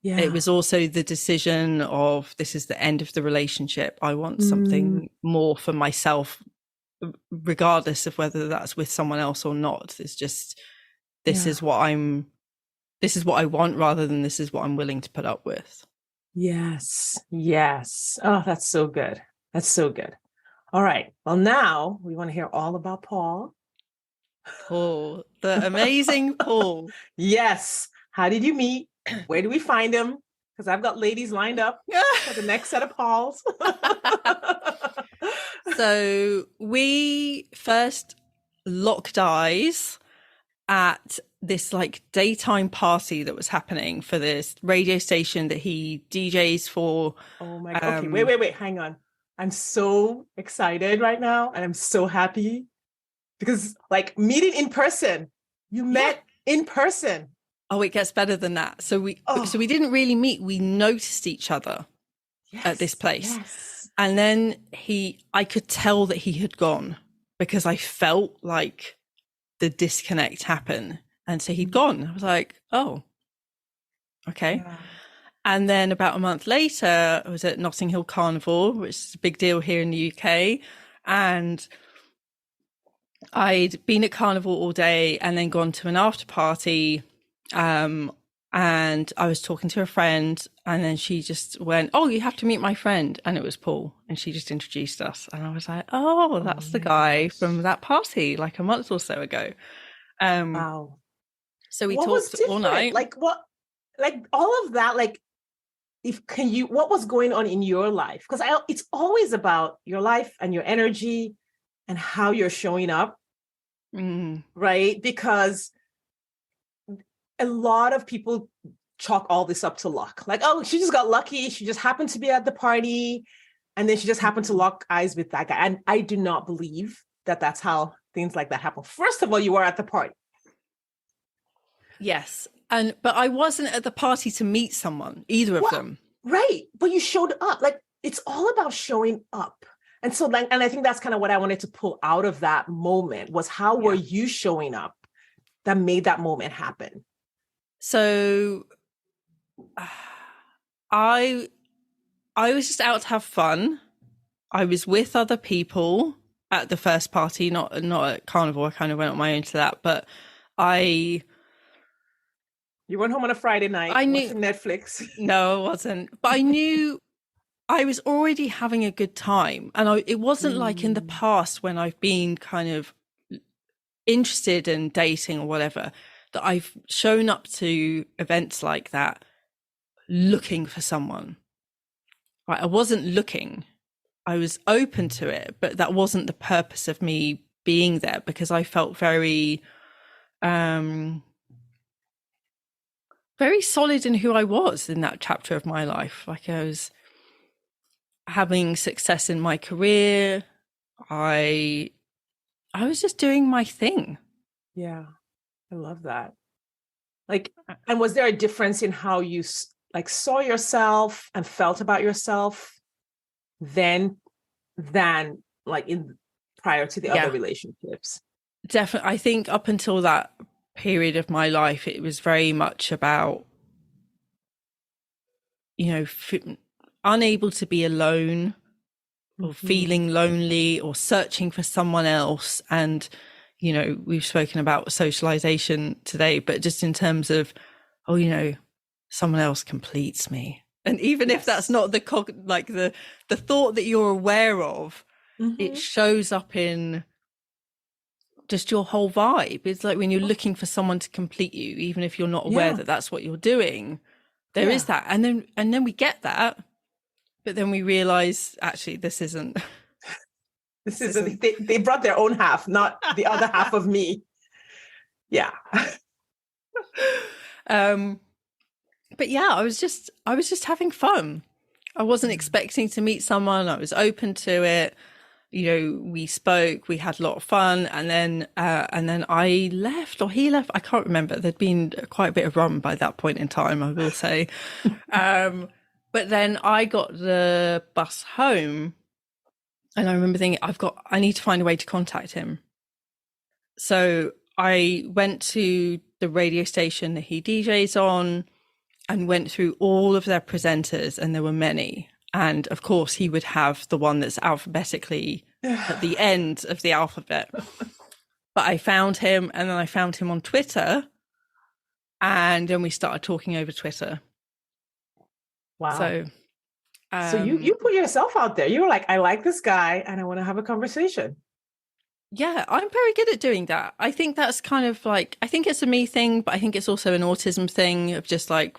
Yeah. It was also the decision of, this is the end of the relationship. I want something more for myself, regardless of whether that's with someone else or not. It's just, this is what I want, rather than this is what I'm willing to put up with. Yes. Oh, that's so good. All right. Well, now we want to hear all about Paul. Paul, the amazing Paul. Yes. How did you meet? Where do we find him? Because I've got ladies lined up for the next set of Pauls. So we first locked eyes at this like daytime party that was happening for this radio station that he DJs for. Oh my God. Okay, wait, hang on. I'm so excited right now, and I'm so happy because like meeting in person, you met in person. Oh, it gets better than that. So we didn't really meet. We noticed each other at this place. Yes. And then I could tell that he had gone, because I felt like the disconnect happen. And so he'd gone. I was like, oh, okay. Yeah. And then about a month later, I was at Notting Hill Carnival, which is a big deal here in the UK. And I'd been at Carnival all day and then gone to an after party. And I was talking to a friend, and then she just went, oh, you have to meet my friend. And it was Paul. And she just introduced us. And I was like, oh, that's the guy from that party like a month or so ago. Wow. So we talked all night. Like what, like all of that, like, what was going on in your life? Because it's always about your life and your energy and how you're showing up. Right? Because a lot of people chalk all this up to luck. Like, oh, she just got lucky. She just happened to be at the party, and then she just happened to lock eyes with that guy. And I do not believe that that's how things like that happen. First of all, you were at the party. Yes. But I wasn't at the party to meet someone, either of them. Right. But you showed up. Like, it's all about showing up. And so, like, and I think that's kind of what I wanted to pull out of that moment was how were you showing up that made that moment happen? So I was just out to have fun. I was with other people at the first party, not at Carnival. I kind of went on my own to that, but You went home on a Friday night watching Netflix. No, I wasn't. But I knew I was already having a good time. And it wasn't like in the past when I've been kind of interested in dating or whatever, that I've shown up to events like that looking for someone. Right? I wasn't looking. I was open to it, but that wasn't the purpose of me being there, because I felt very very solid in who I was in that chapter of my life. Like, I was having success in my career. I was just doing my thing. Yeah. I love that. Like, and was there a difference in how you like saw yourself and felt about yourself then than like in prior to the other relationships? Definitely. I think up until that period of my life, it was very much about, unable to be alone or feeling lonely or searching for someone else. And, we've spoken about socialization today, but just in terms of, someone else completes me. And even if that's not the thought that you're aware of, it shows up in just your whole vibe. It's like when you're looking for someone to complete you, even if you're not aware that that's what you're doing, there is that. And then we get that, but then we realize actually this isn't. They brought their own half, not the other half of me. Yeah. But yeah, I was just having fun. I wasn't expecting to meet someone. I was open to it. We spoke, we had a lot of fun, and then I left, or he left. I can't remember. There'd been quite a bit of rum by that point in time, I will say. But then I got the bus home, and I remember thinking, I need to find a way to contact him. So I went to the radio station that he DJs on and went through all of their presenters, and there were many. And of course, he would have the one that's alphabetically at the end of the alphabet. But I found him, and then I found him on Twitter, and then we started talking over Twitter. Wow. So you put yourself out there. You were like, I like this guy and I want to have a conversation. Yeah, I'm very good at doing that. I think that's kind of like, I think it's a me thing, but I think it's also an autism thing of just like,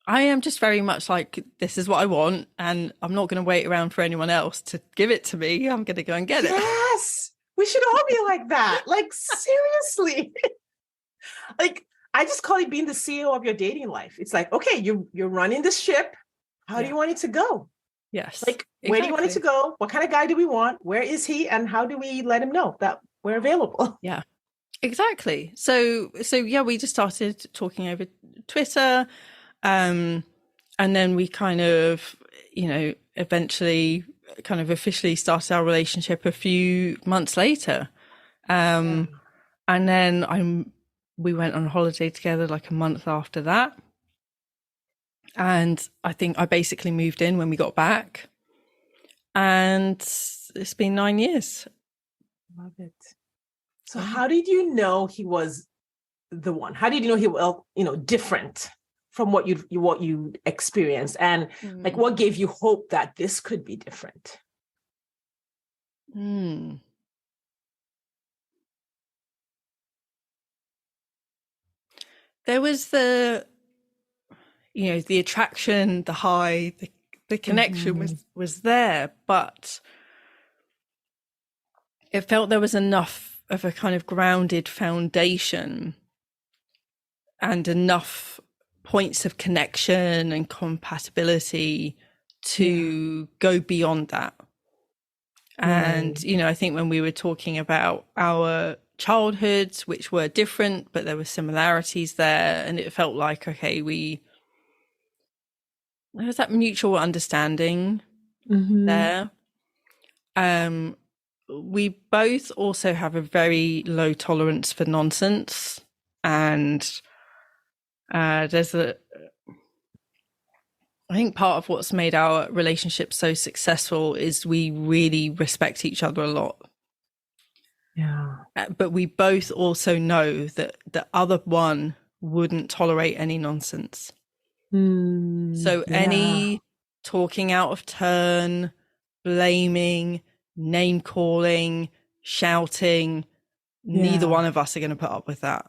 I am just very much like, this is what I want, and I'm not going to wait around for anyone else to give it to me. I'm going to go and get it. Yes, we should all be like that. Like, seriously. Like, I just call it being the CEO of your dating life. It's like, okay, you're running this ship. How do you want it to go? Yes. Like, where do you want it to go? What kind of guy do we want? Where is he? And how do we let him know that we're available? Yeah, exactly. So yeah, we just started talking over Twitter. And then we kind of, eventually kind of officially started our relationship a few months later. And then we went on holiday together like a month after that. And I think I basically moved in when we got back. And it's been 9 years. Love it. So how did you know he was the one? How did you know he was, different from what you experienced, and like what gave you hope that this could be different? There was the attraction, the high, the connection was there, but it felt there was enough of a kind of grounded foundation and enough points of connection and compatibility to go beyond that. And, I think when we were talking about our childhoods, which were different, but there were similarities there, and it felt like, okay, there was that mutual understanding there. We both also have a very low tolerance for nonsense, and I think part of what's made our relationship so successful is we really respect each other a lot. Yeah. But we both also know that the other one wouldn't tolerate any nonsense. So any talking out of turn, blaming, name calling, shouting, neither one of us are going to put up with that.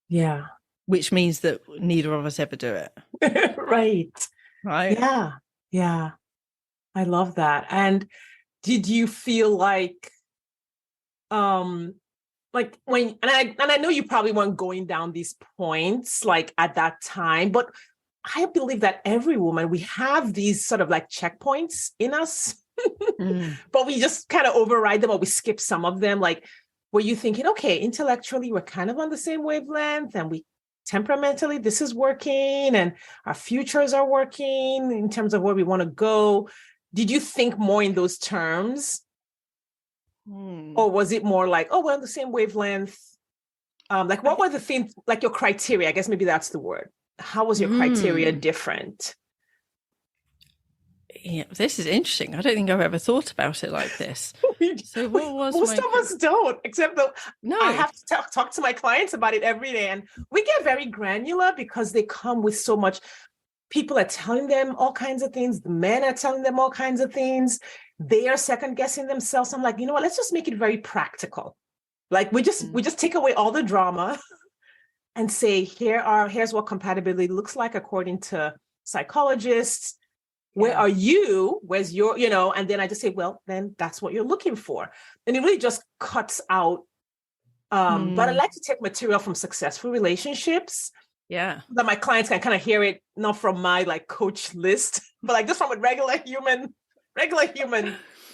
Yeah. Which means that neither of us ever do it. Right. Yeah. I love that. And did you feel like when, and I know you probably weren't going down these points like at that time, but I believe that every woman, we have these sort of like checkpoints in us, but we just kind of override them, or we skip some of them. Like, were you thinking, okay, intellectually, we're kind of on the same wavelength, and we temperamentally, this is working, and our futures are working in terms of where we want to go. did you think more in those terms? Or was it more like, oh, we're on the same wavelength? Like, what were the things, like your criteria? I guess maybe that's the word. How was your criteria different? Yeah, this is interesting. I don't think I've ever thought about it like this. So what was most of us don't, except that No. I have to talk to my clients about it every day. And we get very granular because they come with so much. People are telling them all kinds of things. The men are telling them all kinds of things. They are second guessing themselves. I'm like, you know what? Let's just make it very practical. Like we just take away all the drama and say, here's what compatibility looks like according to psychologists. Where are you? Where's your, and then I just say, well, then that's what you're looking for. And it really just cuts out. But I like to take material from successful relationships. Yeah. That my clients can kind of hear it, not from my like coach list, but like just from a regular human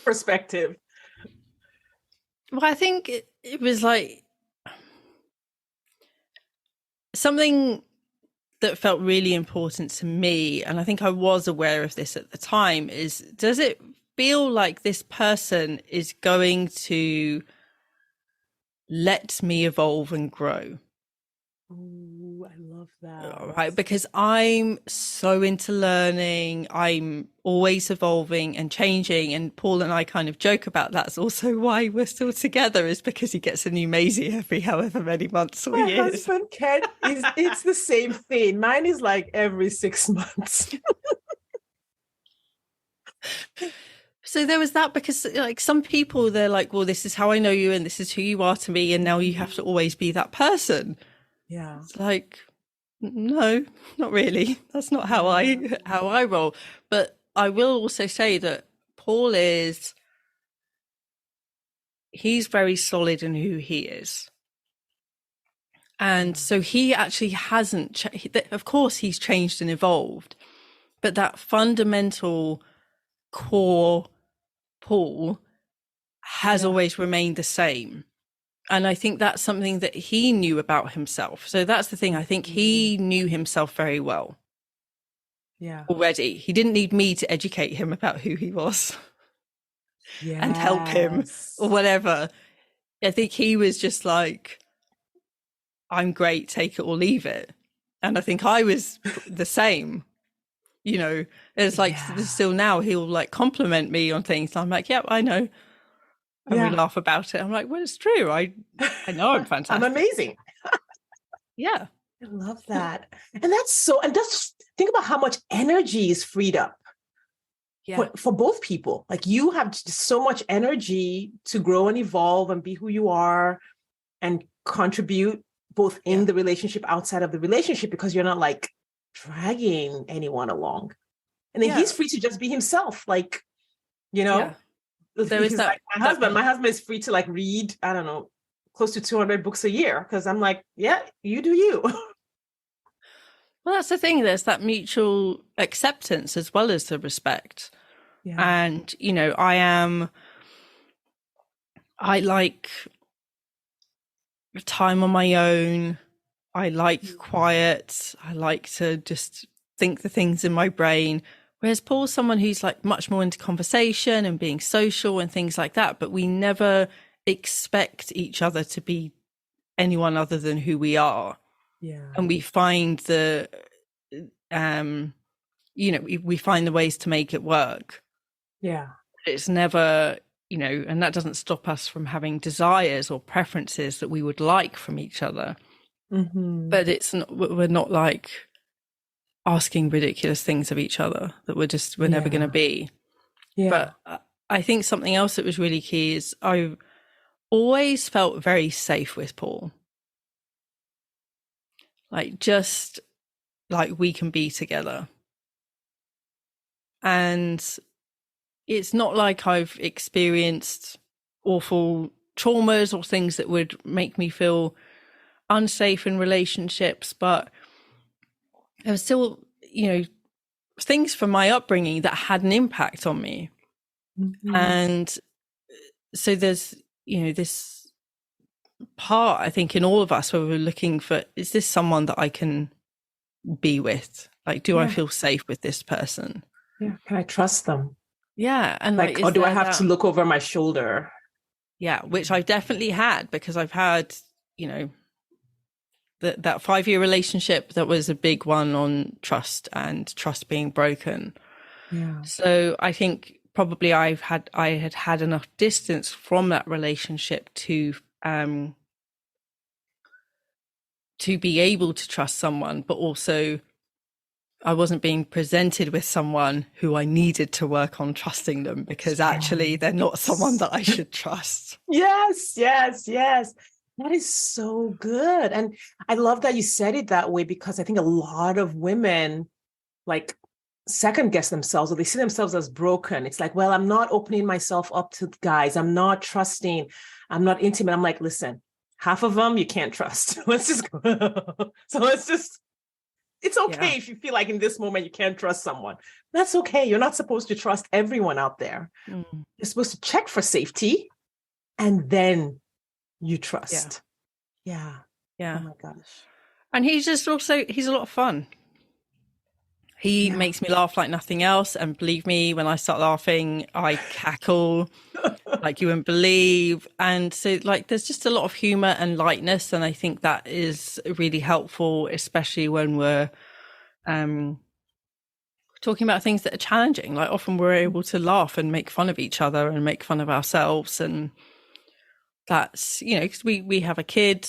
perspective. Well, I think it was like something that felt really important to me, and I think I was aware of this at the time, is does it feel like this person is going to let me evolve and grow? Ooh, I love that. Right, because I'm so into learning. I'm always evolving and changing. And Paul and I kind of joke about that's also why we're still together, is because he gets a new Maisie every however many months or years. My husband, Ken, it's the same thing. Mine is like every 6 months. So there was that, because like some people, they're like, well, this is how I know you and this is who you are to me. And now you have to always be that person. Yeah. It's like, no, not really. That's not how I roll. But I will also say that Paul he's very solid in who he is. And so he actually hasn't, of course he's changed and evolved, but that fundamental core Paul has always remained the same. And I think that's something that he knew about himself. So that's the thing. I think he knew himself very well. Yeah. Already. He didn't need me to educate him about who he was and help him or whatever. I think he was just like, I'm great, take it or leave it. And I think I was the same. It's like still now he'll like compliment me on things. I'm like, yep, I know. And we laugh about it. I'm like, well, it's true. I know I'm fantastic. I'm amazing. Yeah. I love that. And that's think about how much energy is freed up for both people. Like you have just so much energy to grow and evolve and be who you are and contribute both in the relationship, outside of the relationship, because you're not like dragging anyone along. And then he's free to just be himself. Like, there is that, like my husband is free to like read, I don't know, close to 200 books a year. Because I'm like, yeah, you do you. Well, that's the thing. There's that mutual acceptance as well as the respect. Yeah. And, I like time on my own. I like quiet. I like to just think the things in my brain. Whereas Paul's someone who's like much more into conversation and being social and things like that. But we never expect each other to be anyone other than who we are. Yeah. And we find we find the ways to make it work. Yeah. It's never, and that doesn't stop us from having desires or preferences that we would like from each other. Mm-hmm. But we're not like asking ridiculous things of each other that we're never going to be. Yeah. But I think something else that was really key is I've always felt very safe with Paul. Like, just like we can be together. And it's not like I've experienced awful traumas or things that would make me feel unsafe in relationships, but there was still, things from my upbringing that had an impact on me. Mm-hmm. And so there's, this part, I think, in all of us where we're looking for, is this someone that I can be with? Like, do I feel safe with this person? Yeah. Can I trust them? Yeah. And Like, or is do I there have to that? look over my shoulder? Yeah, which I've definitely had, because I've had, you know, that 5-year relationship that was a big one on trust and trust being broken. Yeah. So I think probably I had had enough distance from that relationship to be able to trust someone, but also I wasn't being presented with someone who I needed to work on trusting them, because actually they're not someone that I should trust. Yes, yes, yes. That is so good. And I love that you said it that way, because I think a lot of women like second guess themselves, or they see themselves as broken. It's like, well, I'm not opening myself up to guys. I'm not trusting. I'm not intimate. I'm like, listen, half of them you can't trust. Let's just go. So let's just, it's okay Yeah. if you feel like in this moment you can't trust someone. That's okay. You're not supposed to trust everyone out there. Mm. You're supposed to check for safety and then you Yeah. trust. Yeah. Oh Yeah. my gosh. And he's just also, he's a lot of fun. He Yeah. makes me laugh like nothing else. And believe me, when I start laughing, I cackle like you wouldn't believe. And so, like, there's just a lot of humor and lightness. And I think that is really helpful, especially when we're talking about things that are challenging. Like, often we're able to laugh and make fun of each other and make fun of ourselves. And that's, you know, because we have a kid.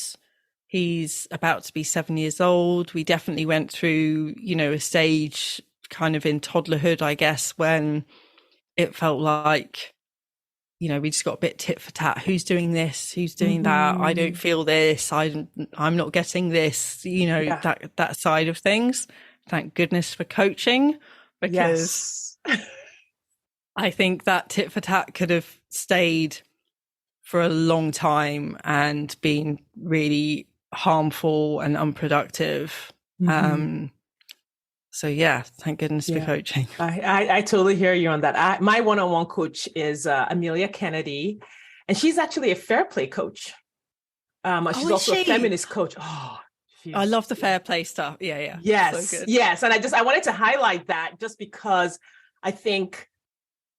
He's about to be 7 years old. We definitely went through, you know, a stage kind of in toddlerhood, I guess, when it felt like, you know, we just got a bit tit for tat. Who's doing this? Who's doing that? I don't Mm-hmm. feel this. I'm not getting this, you know, Yeah. that side of things. Thank goodness for coaching, because Yes. I think that tit for tat could have stayed for a long time and been really harmful and unproductive. Mm-hmm. So yeah, thank goodness for Yeah. coaching. I totally hear you on that. My one-on-one coach is Amelia Kennedy, and she's actually a fair play coach. Oh, She's is also a she? feminist coach. Oh, I she's love the fair play stuff. Yeah, yeah. So yes, good. yes. And I wanted to highlight that just because I think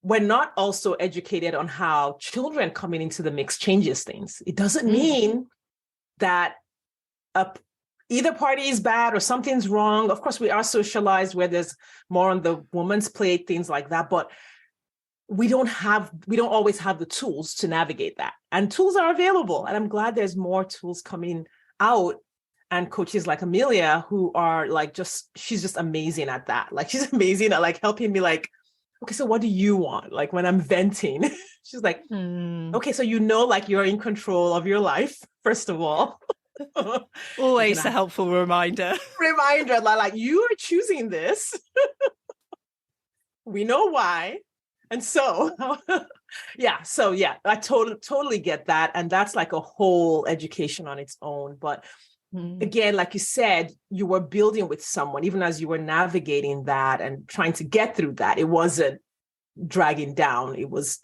we're not also educated on how children coming into the mix changes things. It doesn't Mm. mean that a either party is bad or something's wrong. Of course, we are socialized where there's more on the woman's plate, things like that. But we don't always have the tools to navigate that. And tools are available. And I'm glad there's more tools coming out. And coaches like Amelia, who are like she's just amazing at that. Like she's amazing at like helping me like, okay, so what do you want? Like when I'm venting, she's like, Mm. okay, so like you're in control of your life, first of all. You're Always a gonna helpful reminder. reminder like you are choosing this. We know why. And so yeah, I totally get that. And that's like a whole education on its own. But Mm. again, like you said, you were building with someone, even as you were navigating that and trying to get through that. It wasn't dragging down, it was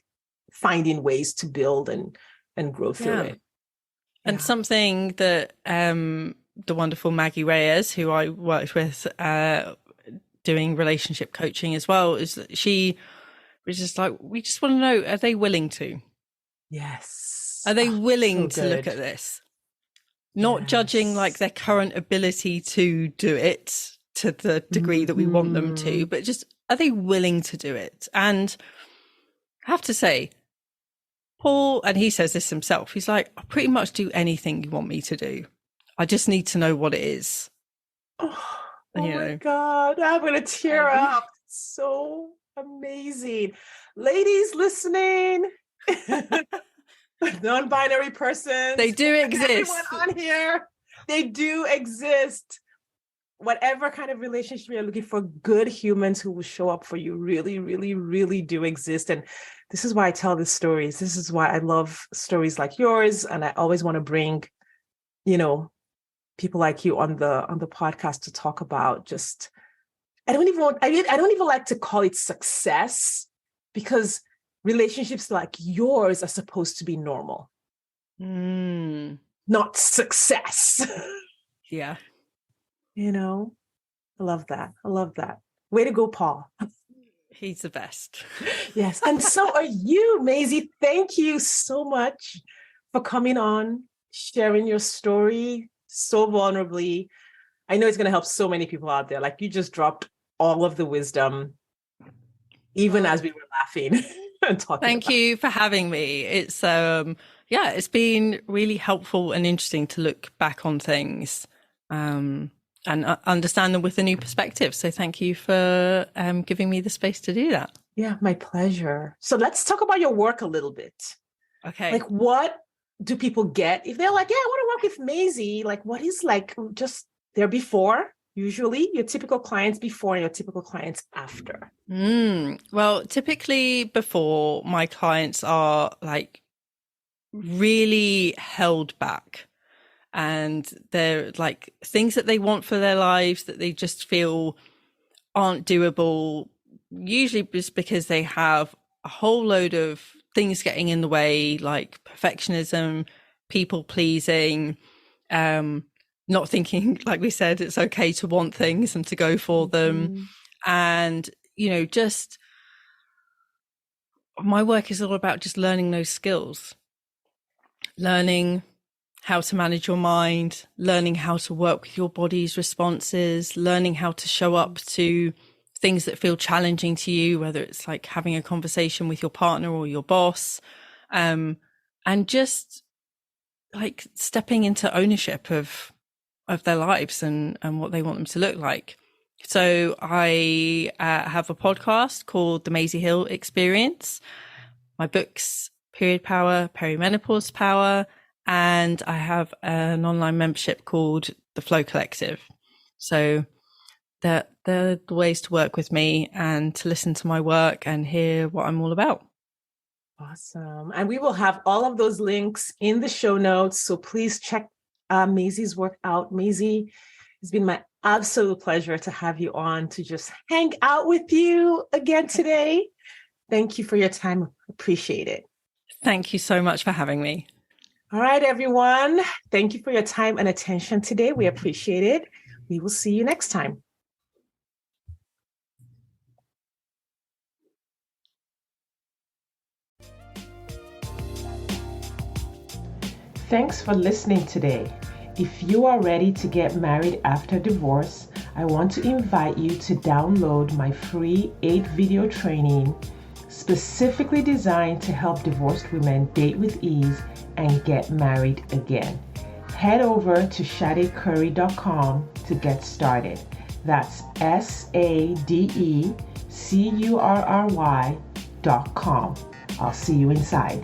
finding ways to build and grow through Yeah. it. And Yeah. something that the wonderful Maggie Reyes, who I worked with doing relationship coaching as well, is that she was just like, we just want to know, are they willing to? Yes. Are they Oh, willing so to look good. at this? Not judging like Yes. their current ability to do it to the degree that we want them to, Mm-hmm. but just, are they willing to do it? And I have to say, Paul, and he says this himself, he's like, I pretty much do anything you want me to do. I just need to know what it is. Oh, And, oh you my know, God. I'm going to tear up. So amazing. Ladies listening, non-binary persons, they do everyone exist. on here, they do exist. Whatever kind of relationship you're looking for, good humans who will show up for you really, really, really do exist. And this is why I tell these stories. This is why I love stories like yours. And I always want to bring, you know, people like you on the podcast to talk about just, I don't even like to call it success, because relationships like yours are supposed to be normal, not success. Yeah. You know, I love that. I love that. Way to go, Paul. He's the best. Yes. And so are you, Maisie. Thank you so much for coming on, sharing your story so vulnerably. I know it's going to help so many people out there. Like you just dropped all of the wisdom, even as we were laughing and talking. Thank you for having me. It's it's been really helpful and interesting to look back on things and understand them with a new perspective. So thank you for giving me the space to do that. Yeah, my pleasure. So let's talk about your work a little bit. Okay. Like what do people get if they're like, yeah, I want to work with Maisie? Like what is like just there before, usually your typical clients before and your typical clients after? Well, typically before, my clients are like really held back, and they're like things that they want for their lives that they just feel aren't doable, usually just because they have a whole load of things getting in the way, like perfectionism, people pleasing, not thinking, like we said, it's okay to want things and to go for them. And, just my work is all about just learning those skills, learning how to manage your mind, learning how to work with your body's responses, learning how to show up to things that feel challenging to you, whether it's like having a conversation with your partner or your boss, and just like stepping into ownership of their lives and what they want them to look like. So I have a podcast called The Maisie Hill Experience. My book's Period Power, Perimenopause Power, and I have an online membership called The Flow Collective. So they're the ways to work with me and to listen to my work and hear what I'm all about. Awesome. And we will have all of those links in the show notes. So please check Maisie's work out. Maisie, it's been my absolute pleasure to have you on to just hang out with you again today. Thank you for your time. Appreciate it. Thank you so much for having me. All right, everyone. Thank you for your time and attention today. We appreciate it. We will see you next time. Thanks for listening today. If you are ready to get married after divorce, I want to invite you to download my free 8-video training specifically designed to help divorced women date with ease and get married again. Head over to shadecurry.com to get started. That's SADECURRY.com. I'll see you inside.